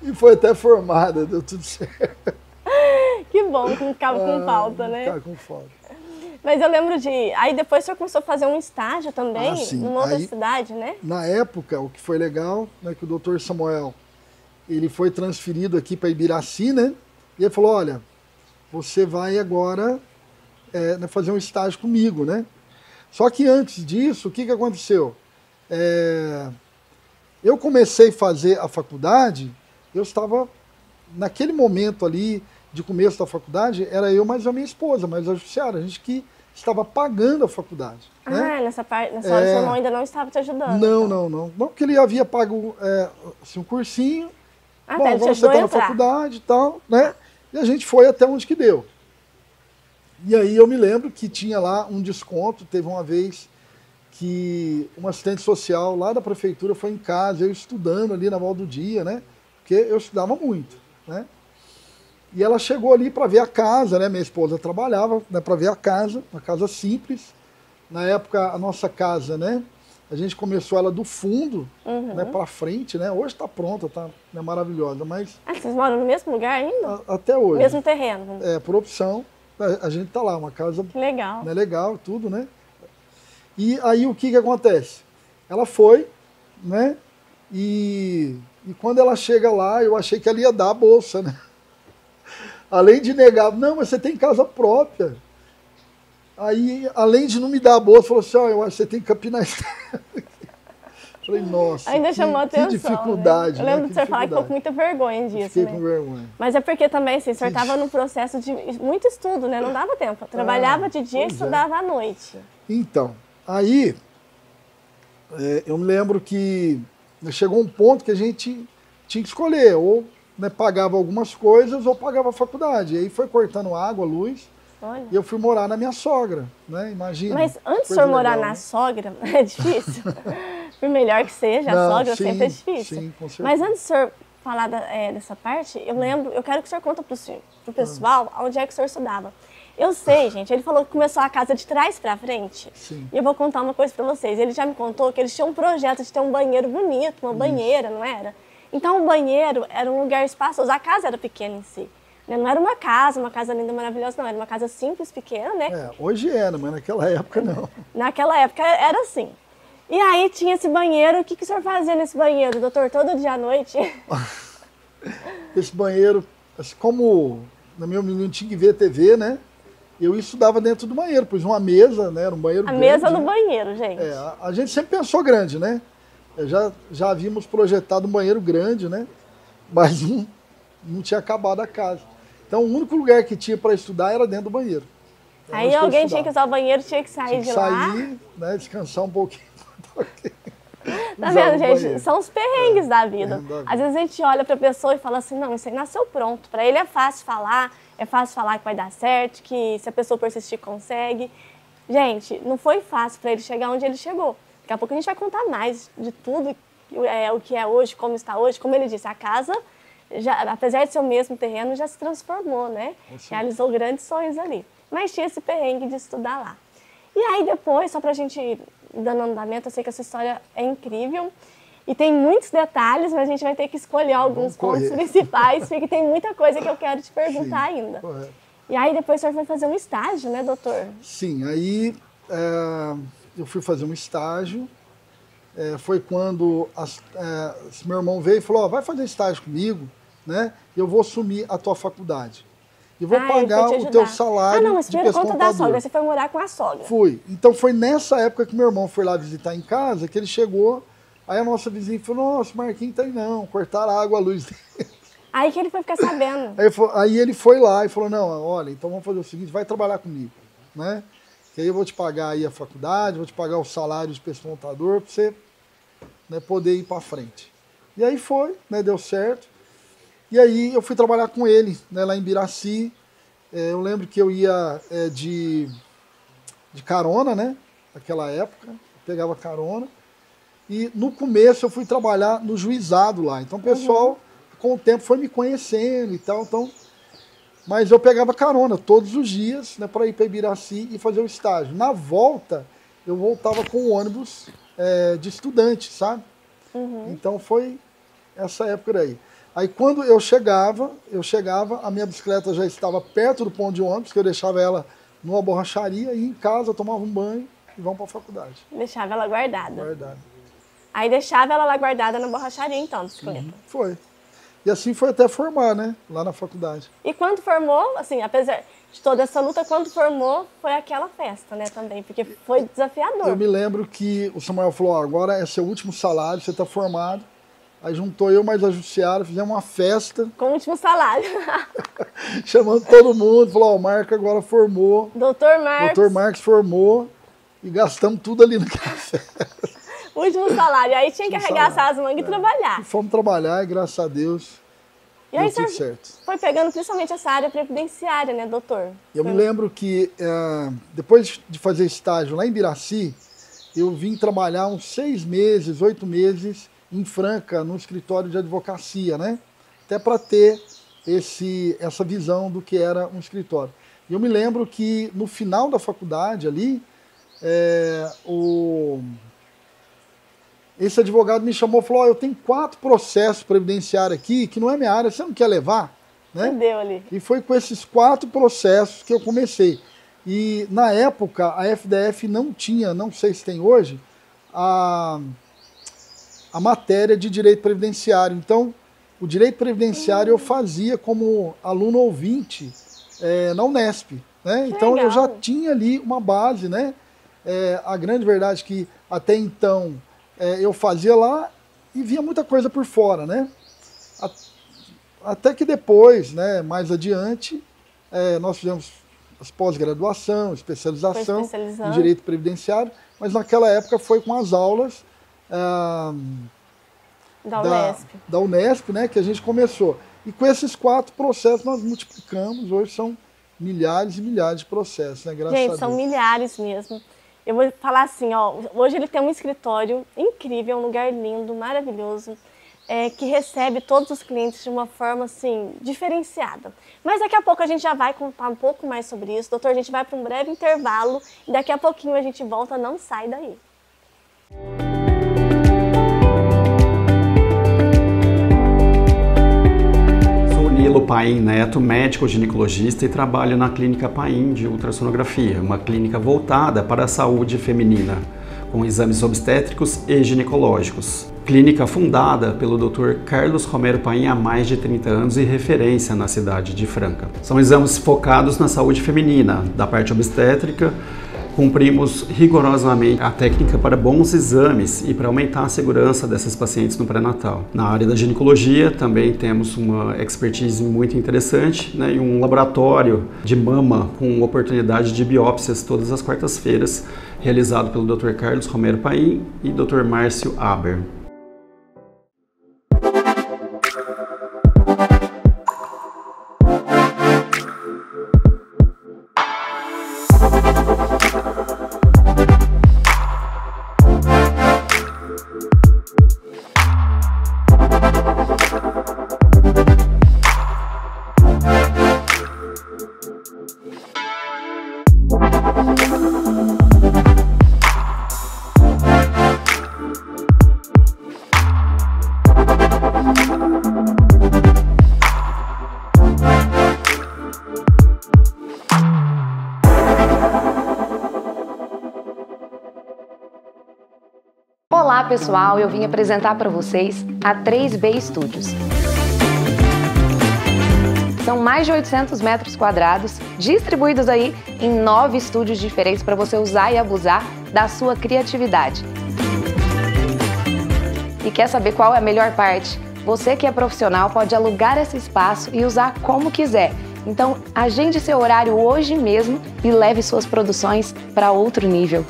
E foi até formada, deu tudo certo. Que bom, que não ficava com falta, né? Ficava com falta. Mas eu lembro de... Aí depois o senhor começou a fazer um estágio também, sim. numa outra cidade, né? Na época, o que foi legal, né, que o doutor Samuel, ele foi transferido aqui para Ibiraci, né? E ele falou, olha, você vai agora fazer um estágio comigo, né? Só que antes disso, o que aconteceu? Eu comecei a fazer a faculdade, eu estava, naquele momento ali, de começo da faculdade, era eu mais a minha esposa, mais a Jussiara, a gente que estava pagando a faculdade. Ah, né? nessa hora o seu irmão ainda não estava te ajudando? Não, então. não, porque ele havia pago assim, um cursinho, Ah, bom, tá, agora você está na faculdade e tal, né? E a gente foi até onde que deu. E aí eu me lembro que tinha lá um desconto, teve uma vez que uma assistente social lá da prefeitura foi em casa, eu estudando ali na volta do dia, né? Porque eu estudava muito, né? E ela chegou ali para ver a casa, né? Minha esposa trabalhava, né, para ver a casa, uma casa simples. Na época, a nossa casa, né? A gente começou ela do fundo, né, para frente, né? Hoje está pronta, tá, né, maravilhosa, mas... Ah, vocês moram no mesmo lugar ainda? Até hoje. Mesmo terreno? Por opção, a gente tá lá, uma casa... Que legal. Né, legal, tudo, né? E aí o que acontece? Ela foi, né? E quando ela chega lá, eu achei que ela ia dar a bolsa, né? Além de negar, não, mas você tem casa própria. Aí, além de não me dar a bolsa, falou assim, eu acho que você tem que capinar esse Falei, nossa, ainda chamou atenção, que dificuldade. Né? Eu lembro né? de você falar que ficou com muita vergonha disso, Fiquei né? com vergonha. Mas é porque também, assim, o senhor estava num processo de muito estudo, né? Não dava tempo. Trabalhava de dia e estudava à noite. Então, aí, eu me lembro que chegou um ponto que a gente tinha que escolher, ou né, pagava algumas coisas ou pagava a faculdade. E aí foi cortando água, luz, Olha. e eu fui morar na minha sogra, né? Imagina. Mas antes de o senhor morar na sogra, é difícil? Por melhor que seja, a sogra sempre é difícil. Sim, com certeza. Mas antes do senhor falar dessa parte, eu quero que o senhor conte pro pessoal onde é que o senhor estudava. Eu sei, gente, ele falou que começou a casa de trás para frente. Sim. E eu vou contar uma coisa para vocês. Ele já me contou que eles tinham um projeto de ter um banheiro bonito, uma banheira, não era? Então o banheiro era um lugar espaçoso, a casa era pequena em si. Né? Não era uma casa linda, maravilhosa, não. Era uma casa simples, pequena, né? Hoje era, mas naquela época não. Naquela época era assim. E aí tinha esse banheiro, o que o senhor fazia nesse banheiro, doutor, todo dia à noite? Esse banheiro, assim, como na minha menina tinha que ver TV, né? Eu estudava dentro do banheiro, pus uma mesa, né? Era um banheiro grande. A mesa no banheiro, gente. A gente sempre pensou grande, né? Já havíamos projetado um banheiro grande, né? Mas não tinha acabado a casa. Então o único lugar que tinha para estudar era dentro do banheiro. Aí alguém tinha que usar o banheiro, tinha que sair de lá. Sair, né? Descansar um pouquinho. Tá vendo, gente? São os perrengues da vida. Às vezes a gente olha para a pessoa e fala assim, não, isso aí nasceu pronto. Para ele é fácil falar que vai dar certo, que se a pessoa persistir, consegue. Gente, não foi fácil para ele chegar onde ele chegou. Daqui a pouco a gente vai contar mais de tudo, o que é hoje, como está hoje. Como ele disse, a casa, apesar de ser o mesmo terreno, já se transformou, né? Realizou grandes sonhos ali. Mas tinha esse perrengue de estudar lá. E aí depois, só para a gente ir dando andamento, eu sei que essa história é incrível. E tem muitos detalhes, mas a gente vai ter que escolher alguns pontos principais, porque tem muita coisa que eu quero te perguntar ainda. Correto. E aí depois o senhor foi fazer um estágio, né, doutor? Sim, aí eu fui fazer um estágio. Foi quando meu irmão veio e falou, vai fazer estágio comigo, né? E eu vou assumir a tua faculdade. E vou pagar o teu salário. Não, mas primeiro conta da sogra, você foi morar com a sogra. Fui. Então foi nessa época que meu irmão foi lá visitar em casa, que ele chegou, Aí a nossa vizinha falou, nossa, o Marquinhos tá aí não, cortaram a água, a luz dele. Aí que ele foi ficar sabendo. Aí ele foi lá e falou, não, olha, então vamos fazer o seguinte, vai trabalhar comigo, né? Que aí eu vou te pagar aí a faculdade, vou te pagar o salário de pesquisador para você, né, poder ir para frente. E aí foi, né, deu certo. E aí eu fui trabalhar com ele, né, lá em Biraci. Eu lembro que eu ia de carona, né, naquela época, pegava carona. E no começo eu fui trabalhar no juizado lá. Então o pessoal, com o tempo, foi me conhecendo e tal. Então, mas eu pegava carona todos os dias, né, para ir para Ibiraci e fazer o estágio. Na volta, eu voltava com o ônibus de estudante, sabe? Então foi essa época aí. Aí quando eu chegava, a minha bicicleta já estava perto do ponto de ônibus, que eu deixava ela numa borracharia, e em casa eu tomava um banho e vamos para a faculdade. Deixava ela guardada. Guardada. Aí deixava ela lá guardada na borracharia, então, bicicleta. Foi. E assim foi até formar, né? Lá na faculdade. E quando formou, assim, apesar de toda essa luta, quando formou, foi aquela festa, né, também, porque foi desafiador. Eu me lembro que o Samuel falou, agora é seu último salário, você está formado. Aí juntou eu mais a Jussiara, fizemos uma festa. Com o último salário. Chamando todo mundo, falou, o Marco agora formou. Doutor Marcos. Doutor Marcos formou e gastamos tudo ali naquela festa. Último salário. Aí tinha que arregaçar as mangas e trabalhar. E fomos trabalhar e graças a Deus e aí deu tudo certo. Foi pegando principalmente essa área previdenciária, né, doutor? Eu me lembro que depois de fazer estágio lá em Biraci, eu vim trabalhar uns 6 meses, 8 meses em Franca, no escritório de advocacia, né? Até para ter essa visão do que era um escritório. E eu me lembro que no final da faculdade ali, esse advogado me chamou e falou, eu tenho 4 processos previdenciários aqui, que não é minha área, você não quer levar? Né? Deu ali. E foi com esses 4 processos que eu comecei. E na época a FDF não tinha, não sei se tem hoje, a matéria de direito previdenciário. Então, o direito previdenciário eu fazia como aluno ouvinte na Unesp. Né? Então, eu já tinha ali uma base. Né? A grande verdade é que até então eu fazia lá e via muita coisa por fora. Né? Até que depois, né, mais adiante, nós fizemos as pós-graduação, especialização em direito previdenciário, mas naquela época foi com as aulas da Unesp, né, que a gente começou. E com esses 4 processos nós multiplicamos, hoje são milhares e milhares de processos, né, graças a Deus. Gente, são milhares mesmo. Eu vou falar assim, ó, hoje ele tem um escritório incrível, um lugar lindo, maravilhoso, que recebe todos os clientes de uma forma, assim, diferenciada. Mas daqui a pouco a gente já vai contar um pouco mais sobre isso. Doutor, a gente vai para um breve intervalo e daqui a pouquinho a gente volta, não sai daí. Nilo Paim Neto, médico ginecologista, e trabalho na Clínica Paim de ultrassonografia, uma clínica voltada para a saúde feminina, com exames obstétricos e ginecológicos. Clínica fundada pelo Dr. Carlos Romero Paim há mais de 30 anos e referência na cidade de Franca. São exames focados na saúde feminina, da parte obstétrica. Cumprimos rigorosamente a técnica para bons exames e para aumentar a segurança dessas pacientes no pré-natal. Na área da ginecologia também temos uma expertise muito interessante, né, e um laboratório de mama com oportunidade de biópsias todas as quartas-feiras, realizado pelo Dr. Carlos Romero Paim e Dr. Márcio Aber. Olá pessoal, eu vim apresentar para vocês a 3B Studios. São mais de 800 metros quadrados, distribuídos aí em 9 estúdios diferentes para você usar e abusar da sua criatividade. E quer saber qual é a melhor parte? Você que é profissional pode alugar esse espaço e usar como quiser. Então, agende seu horário hoje mesmo e leve suas produções para outro nível.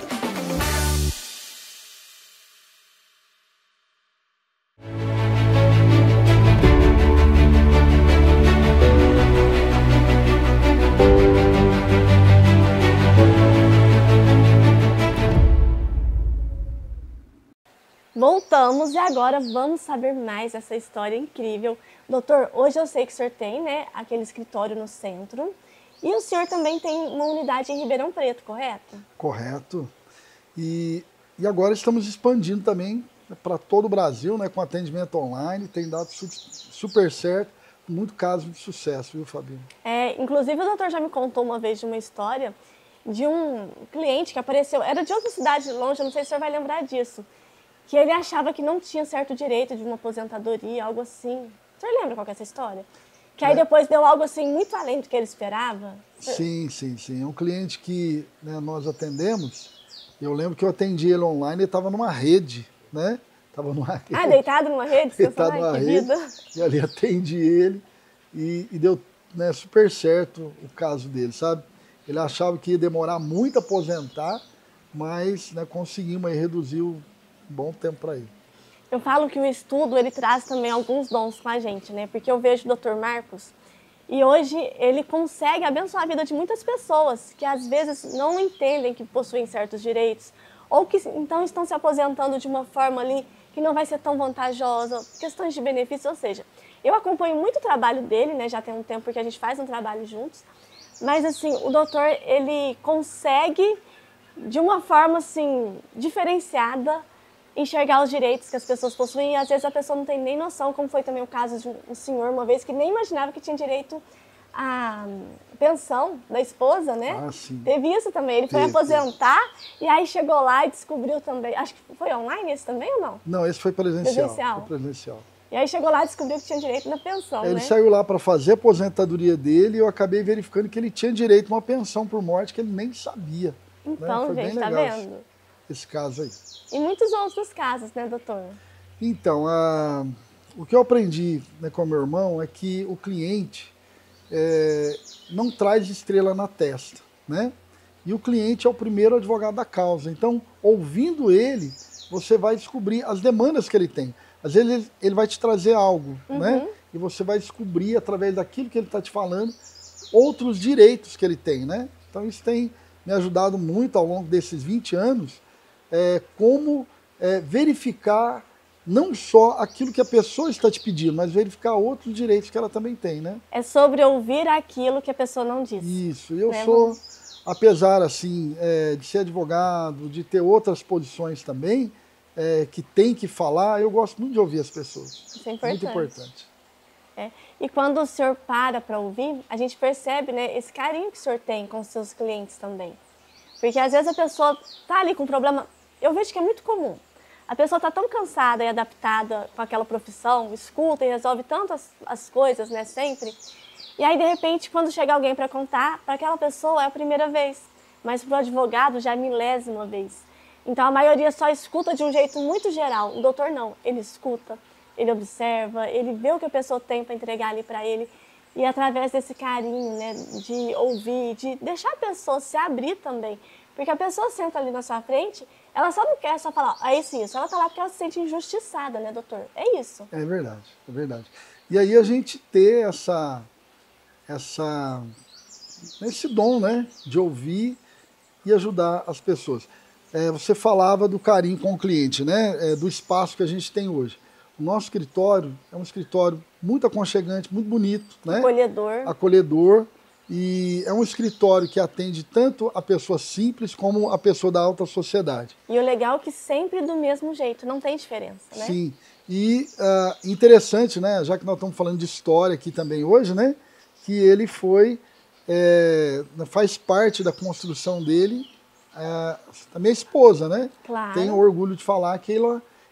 Voltamos e agora vamos saber mais dessa história incrível. Doutor, hoje eu sei que o senhor tem, né, aquele escritório no centro e o senhor também tem uma unidade em Ribeirão Preto, correto? Correto. E agora estamos expandindo também para todo o Brasil, né, com atendimento online, tem dado super certo, muito caso de sucesso, viu, Fabinho? Inclusive o doutor já me contou uma vez de uma história de um cliente que apareceu, era de outra cidade longe, eu não sei se o senhor vai lembrar disso, que ele achava que não tinha certo direito de uma aposentadoria, algo assim. O senhor lembra qual que é essa história? Que aí depois deu algo assim muito além do que ele esperava? Sim. É um cliente que, né, nós atendemos. Eu lembro que eu atendi ele online, ele estava numa rede, né? Tava numa rede. Ah, deitado numa rede? Deitado numa rede. E ali atendi ele e deu, né, super certo o caso dele, sabe? Ele achava que ia demorar muito a aposentar, mas, né, conseguimos aí reduzir um bom tempo para ele. Eu falo que o estudo, ele traz também alguns dons com a gente, né? Porque eu vejo o Dr. Marcos e hoje ele consegue abençoar a vida de muitas pessoas que às vezes não entendem que possuem certos direitos ou que então estão se aposentando de uma forma ali que não vai ser tão vantajosa, questões de benefícios, ou seja, eu acompanho muito o trabalho dele, né? Já tem um tempo que a gente faz um trabalho juntos, mas assim, o doutor, ele consegue de uma forma assim diferenciada enxergar os direitos que as pessoas possuem e às vezes a pessoa não tem nem noção, como foi também o caso de um senhor uma vez que nem imaginava que tinha direito à pensão da esposa, né? Ah, sim. Teve isso também, ele foi aposentar e aí chegou lá e descobriu também, acho que foi online esse também ou não? Não, esse foi presencial. Foi presencial. E aí chegou lá e descobriu que tinha direito na pensão, Ele né? saiu lá para fazer a aposentadoria dele e eu acabei verificando que ele tinha direito a uma pensão por morte que ele nem sabia. Então, né? Foi gente, bem tá legal vendo? esse caso aí. E muitos outros casos, né, doutor? Então, o que eu aprendi, né, com o meu irmão é que o cliente não traz estrela na testa, né? E o cliente é o primeiro advogado da causa. Então, ouvindo ele, você vai descobrir as demandas que ele tem. Às vezes ele vai te trazer algo, né? E você vai descobrir, através daquilo que ele está te falando, outros direitos que ele tem, né? Então, isso tem me ajudado muito ao longo desses 20 anos, como verificar não só aquilo que a pessoa está te pedindo, mas verificar outros direitos que ela também tem, né? É sobre ouvir aquilo que a pessoa não disse. Isso, eu sou, apesar assim, de ser advogado, de ter outras posições também, que tem que falar, eu gosto muito de ouvir as pessoas. Isso é importante. Muito importante. E quando o senhor para ouvir, a gente percebe, né, esse carinho que o senhor tem com os seus clientes também. Porque às vezes a pessoa está ali com um problema, eu vejo que é muito comum. A pessoa está tão cansada e adaptada com aquela profissão, escuta e resolve tantas as coisas, né, sempre. E aí, de repente, quando chega alguém para contar, para aquela pessoa é a primeira vez, mas para o advogado já é a milésima vez. Então a maioria só escuta de um jeito muito geral. O doutor não, ele escuta, ele observa, ele vê o que a pessoa tem para entregar ali para ele. E através desse carinho, né, de ouvir, de deixar a pessoa se abrir também. Porque a pessoa senta ali na sua frente, ela só não quer só falar, é isso. Ela está lá porque ela se sente injustiçada, né, doutor? É isso. É verdade, é verdade. E aí a gente ter esse dom, né, de ouvir e ajudar as pessoas. Você falava do carinho com o cliente, né, do espaço que a gente tem hoje. O nosso escritório é um escritório muito aconchegante, muito bonito, né? Acolhedor. E é um escritório que atende tanto a pessoa simples como a pessoa da alta sociedade. E o legal é que sempre do mesmo jeito, não tem diferença, né? Sim. E interessante, né? Já que nós estamos falando de história aqui também hoje, né? Que ele faz parte da construção dele, a minha esposa, né? Claro. Tenho orgulho de falar que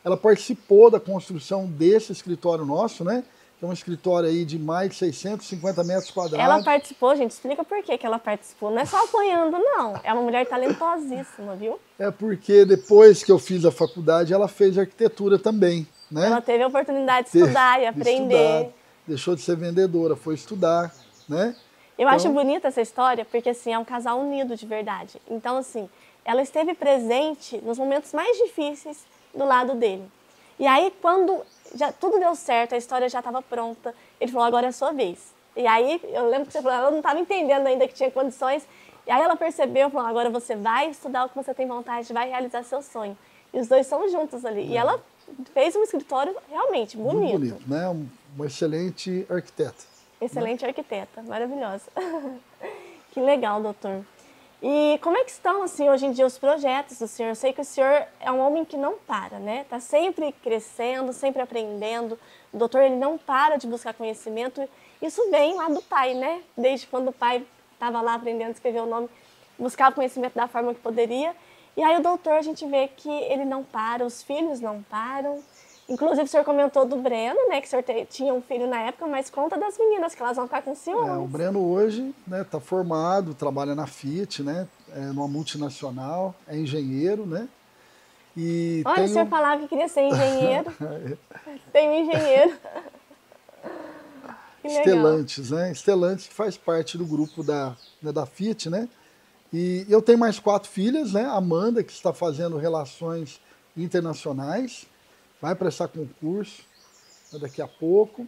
ela participou da construção desse escritório nosso, né? Que é um escritório aí de mais de 650 metros quadrados. Ela participou, gente, explica por que ela participou. Não é só apoiando, não. É uma mulher talentosíssima, viu? É porque depois que eu fiz a faculdade, ela fez arquitetura também, né? Ela teve a oportunidade de estudar e aprender. Estudar, deixou de ser vendedora, foi estudar, né? Eu acho bonita essa história, porque assim, é um casal unido de verdade. Então, assim, ela esteve presente nos momentos mais difíceis do lado dele. E aí, quando já tudo deu certo, a história já estava pronta, ele falou, agora é a sua vez. E aí, eu lembro que você falou, ela não estava entendendo ainda que tinha condições. E aí ela percebeu, falou, agora você vai estudar o que você tem vontade, vai realizar seu sonho. E os dois são juntos ali. E ela fez um escritório realmente bonito. Muito bonito, né? Uma excelente arquiteta. Excelente arquiteta, maravilhosa. Que legal, doutor. E como é que estão, assim, hoje em dia os projetos do senhor? Eu sei que o senhor é um homem que não para, né? Está sempre crescendo, sempre aprendendo. O doutor, ele não para de buscar conhecimento. Isso vem lá do pai, né? Desde quando o pai estava lá aprendendo a escrever o nome, buscava conhecimento da forma que poderia. E aí o doutor, a gente vê que ele não para, os filhos não param. Inclusive, o senhor comentou do Breno, né? Que o senhor tinha um filho na época, mas conta das meninas, que elas vão ficar com ciúmes. O Breno hoje, né, tá formado, trabalha na Fiat, né? Numa multinacional, é engenheiro, né? E olha, o senhor falava que queria ser engenheiro. Tem um engenheiro. Que legal. Stellantis, né? Stellantis que faz parte do grupo da Fiat, né? E eu tenho mais 4 filhas, né? Amanda, que está fazendo relações internacionais, vai prestar concurso, né, daqui a pouco.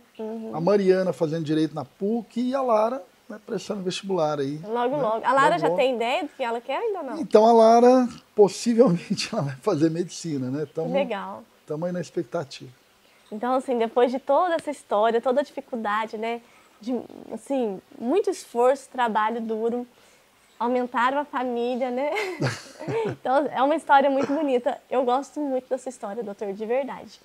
A Mariana fazendo direito na PUC e a Lara, né, prestando vestbular aí. Logo, né? logo. A Lara logo, já tem ideia do que ela quer ainda não? Então a Lara, possivelmente, ela vai fazer medicina, né? Legal. Estamos aí na expectativa. Então, assim, depois de toda essa história, toda a dificuldade, né? De, assim, muito esforço, trabalho duro, aumentaram a família, né? Então, é uma história muito bonita. Eu gosto muito dessa história, doutor, de verdade.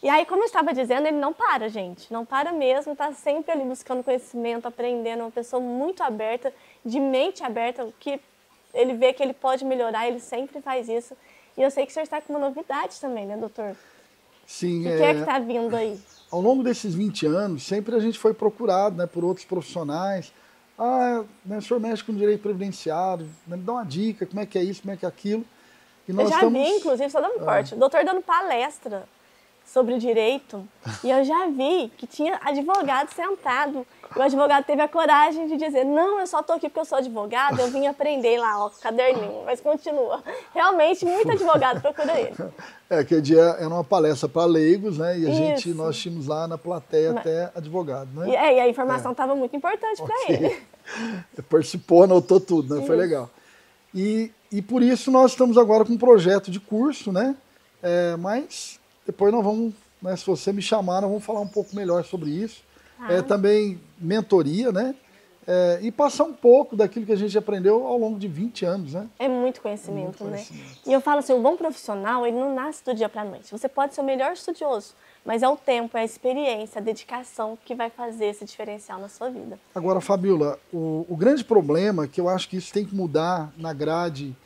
E aí, como eu estava dizendo, ele não para, gente. Não para mesmo, está sempre ali buscando conhecimento, aprendendo. É uma pessoa muito aberta, de mente aberta, o que ele vê que ele pode melhorar, ele sempre faz isso. E eu sei que o senhor está com uma novidade também, né, doutor? Sim. O que é que está vindo aí? Ao longo desses 20 anos, sempre a gente foi procurado, né, por outros profissionais. Né, o senhor mexe com direito previdenciário, né, me dá uma dica, como é que é isso, como é que é aquilo. E nós eu já vi, inclusive, só dando corte, o doutor dando palestra sobre o direito, e eu já vi que tinha advogado sentado. E o advogado teve a coragem de dizer, não, eu só estou aqui porque eu sou advogado, eu vim aprender lá, ó, caderninho, mas continua. Realmente, muito advogado procura ele. Aquele dia era uma palestra para leigos, né? E nós tínhamos lá na plateia até advogado, né? E a informação estava muito importante para ele. Participou, anotou tudo, né? Foi legal. E por isso nós estamos agora com um projeto de curso, né? Mas depois nós vamos, né, se você me chamar, nós vamos falar um pouco melhor sobre isso. Também mentoria, né? E passar um pouco daquilo que a gente aprendeu ao longo de 20 anos, né? É muito conhecimento, né? E eu falo assim, o bom profissional, ele não nasce do dia para a noite. Você pode ser o melhor estudioso, mas é o tempo, é a experiência, a dedicação que vai fazer esse diferencial na sua vida. Agora, Fabiola, o grande problema, que eu acho que isso tem que mudar na grade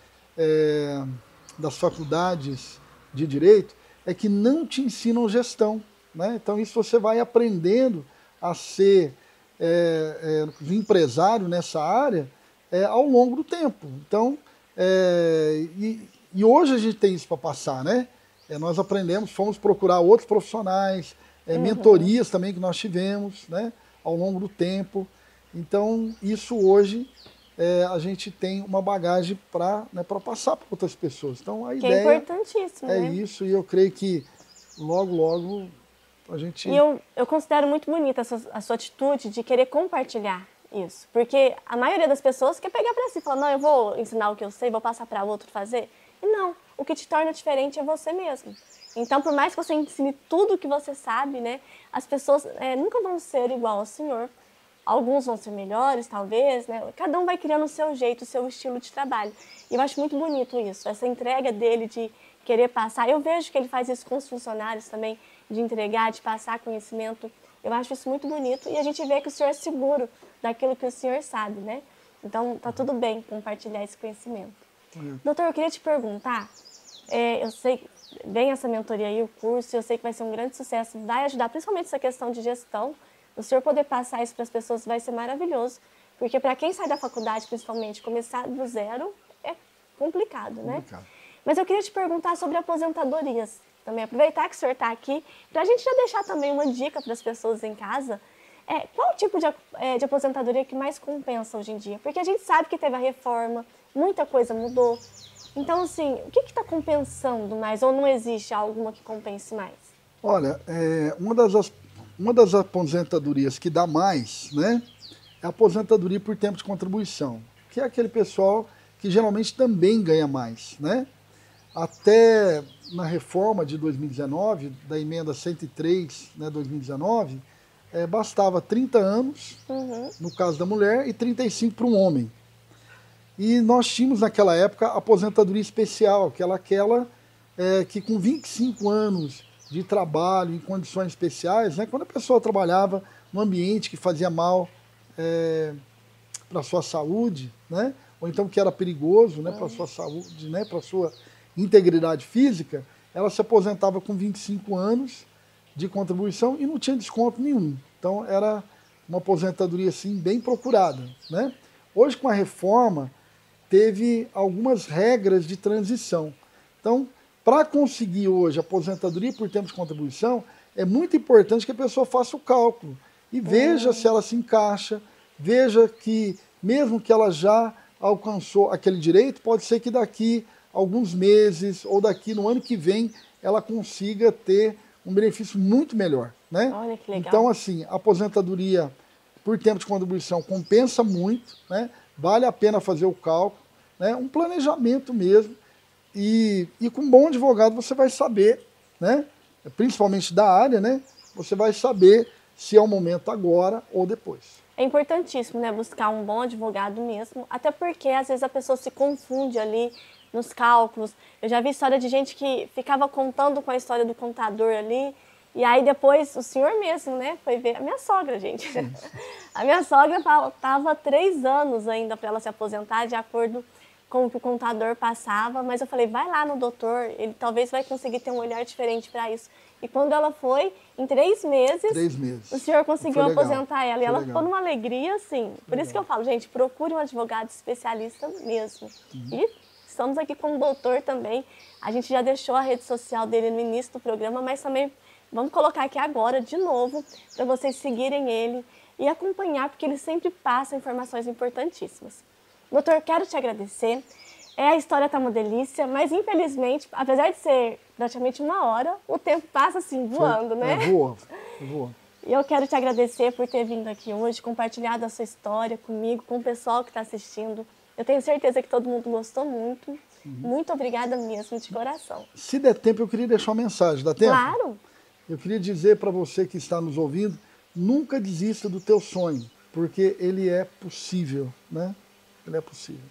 das faculdades de Direito, é que não te ensinam gestão, né? Então, isso você vai aprendendo a ser empresário nessa área ao longo do tempo. Então, e hoje a gente tem isso para passar, né? Nós aprendemos, fomos procurar outros profissionais, mentorias também que nós tivemos, né? Ao longo do tempo. Então, isso hoje a gente tem uma bagagem para passar para outras pessoas. Então, a ideia é importantíssimo, é né? isso, e eu creio que logo a gente... E eu considero muito bonita a sua atitude de querer compartilhar isso. Porque a maioria das pessoas quer pegar para si e falar, não, eu vou ensinar o que eu sei, vou passar para outro fazer. E não, o que te torna diferente é você mesmo. Então, por mais que você ensine tudo o que você sabe, né, as pessoas nunca vão ser igual ao senhor. Alguns vão ser melhores, talvez, né? Cada um vai criando o seu jeito, o seu estilo de trabalho. E eu acho muito bonito isso, essa entrega dele de querer passar. Eu vejo que ele faz isso com os funcionários também, de entregar, de passar conhecimento. Eu acho isso muito bonito e a gente vê que o senhor é seguro daquilo que o senhor sabe, né? Então, tá tudo bem compartilhar esse conhecimento. Doutor, eu queria te perguntar, eu sei que vem essa mentoria aí, o curso, eu sei que vai ser um grande sucesso, vai ajudar principalmente essa questão de gestão. O senhor poder passar isso para as pessoas vai ser maravilhoso, porque para quem sai da faculdade, principalmente, começar do zero é complicado, né? Mas eu queria te perguntar sobre aposentadorias. também aproveitar que o senhor está aqui, para a gente já deixar também uma dica para as pessoas em casa. Qual o tipo de aposentadoria que mais compensa hoje em dia? Porque a gente sabe que teve a reforma, muita coisa mudou. Então, assim, o que está compensando mais? Ou não existe alguma que compense mais? Olha, uma das aposentadorias que dá mais, né, é a aposentadoria por tempo de contribuição, que é aquele pessoal que geralmente também ganha mais, né? Até na reforma de 2019, da emenda 103, né, 2019, bastava 30 anos, no caso da mulher, e 35 para um homem. E nós tínhamos naquela época a aposentadoria especial, aquela que com 25 anos de trabalho em condições especiais, né, quando a pessoa trabalhava num ambiente que fazia mal para a sua saúde, né, ou então que era perigoso, né, para a sua saúde, né, para a sua integridade física, ela se aposentava com 25 anos de contribuição e não tinha desconto nenhum. Então era uma aposentadoria assim bem procurada, né? Hoje com a reforma teve algumas regras de transição. Então, para conseguir hoje a aposentadoria por tempo de contribuição, é muito importante que a pessoa faça o cálculo e veja se ela se encaixa, veja que mesmo que ela já alcançou aquele direito, pode ser que daqui alguns meses ou daqui no ano que vem ela consiga ter um benefício muito melhor, né? Olha que legal. Então, assim, a aposentadoria por tempo de contribuição compensa muito, né? Vale a pena fazer o cálculo, né? Um planejamento mesmo, e com um bom advogado você vai saber, né? Principalmente da área, né? Você vai saber se é o momento agora ou depois. É importantíssimo, né? Buscar um bom advogado mesmo, até porque às vezes a pessoa se confunde ali nos cálculos. Eu já vi história de gente que ficava contando com a história do contador ali, e aí depois o senhor mesmo, né, foi ver a minha sogra, gente. A minha sogra faltava 3 anos ainda para ela se aposentar, de acordo com o que o contador passava, mas eu falei, vai lá no doutor, ele talvez vai conseguir ter um olhar diferente para isso. E quando ela foi, em 3 meses, o senhor conseguiu aposentar ela. E ela ficou numa alegria, assim. Por isso que eu falo, gente, procure um advogado especialista mesmo. E estamos aqui com o doutor também. A gente já deixou a rede social dele no início do programa, mas também vamos colocar aqui agora, de novo, para vocês seguirem ele e acompanhar, porque ele sempre passa informações importantíssimas. Doutor, quero te agradecer. A história está uma delícia, mas infelizmente, apesar de ser praticamente 1 hora, o tempo passa assim, voando, né? Voa. E eu quero te agradecer por ter vindo aqui hoje, compartilhado a sua história comigo, com o pessoal que está assistindo. Eu tenho certeza que todo mundo gostou muito. Muito obrigada mesmo, de coração. Se der tempo, eu queria deixar uma mensagem. Dá tempo? Claro. Eu queria dizer para você que está nos ouvindo, nunca desista do teu sonho, porque ele é possível, né? Ele é possível.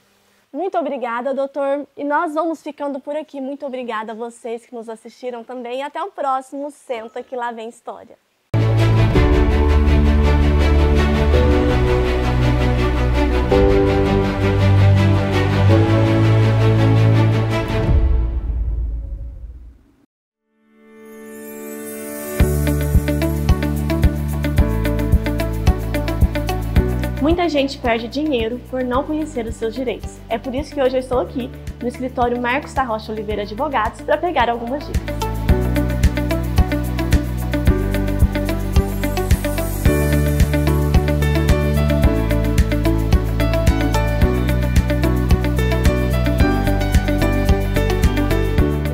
Muito obrigada, doutor. E nós vamos ficando por aqui. Muito obrigada a vocês que nos assistiram também. E até o próximo Senta que lá vem história. Muita gente perde dinheiro por não conhecer os seus direitos. É por isso que hoje eu estou aqui no escritório Marcos da Rocha Oliveira Advogados para pegar algumas dicas.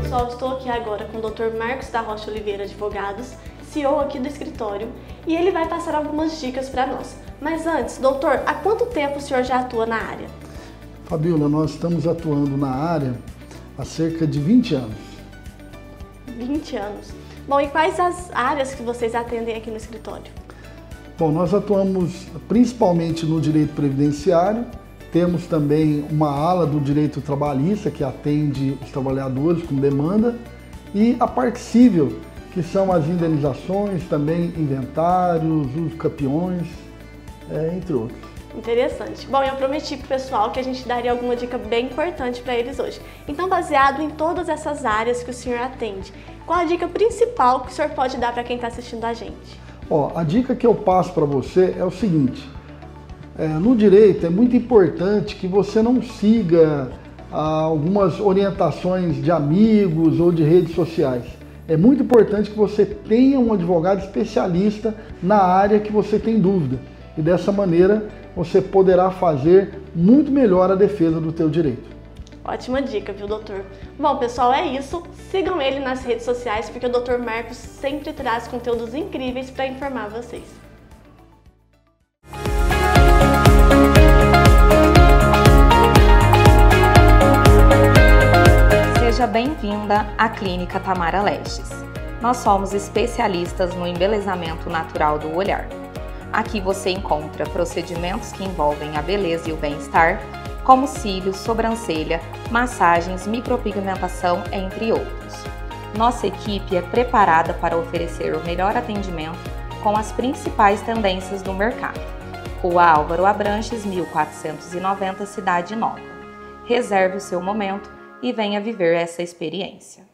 Pessoal, estou aqui agora com o Dr. Marcos da Rocha Oliveira Advogados, CEO aqui do escritório, e ele vai passar algumas dicas para nós. Mas antes, doutor, há quanto tempo o senhor já atua na área? Fabiola, nós estamos atuando na área há cerca de 20 anos. 20 anos. Bom, e quais as áreas que vocês atendem aqui no escritório? Bom, nós atuamos principalmente no direito previdenciário, temos também uma ala do direito trabalhista que atende os trabalhadores com demanda, e a parte civil, que são as indenizações, também inventários, os campeões, entre outros. Interessante. Bom, eu prometi pro pessoal que a gente daria alguma dica bem importante para eles hoje. Então, baseado em todas essas áreas que o senhor atende, qual a dica principal que o senhor pode dar para quem está assistindo a gente? A dica que eu passo para você é o seguinte, no direito é muito importante que você não siga algumas orientações de amigos ou de redes sociais. é muito importante que você tenha um advogado especialista na área que você tem dúvida. E dessa maneira você poderá fazer muito melhor a defesa do teu direito. Ótima dica, viu, doutor? Bom, pessoal, é isso. Sigam ele nas redes sociais, porque o Dr. Marcos sempre traz conteúdos incríveis para informar vocês. Seja bem-vinda à Clínica Tamara Lestes. Nós somos especialistas no embelezamento natural do olhar. Aqui você encontra procedimentos que envolvem a beleza e o bem-estar, como cílios, sobrancelha, massagens, micropigmentação, entre outros. Nossa equipe é preparada para oferecer o melhor atendimento com as principais tendências do mercado. Rua Álvaro Abranches, 1490, Cidade Nova. Reserve o seu momento e venha viver essa experiência.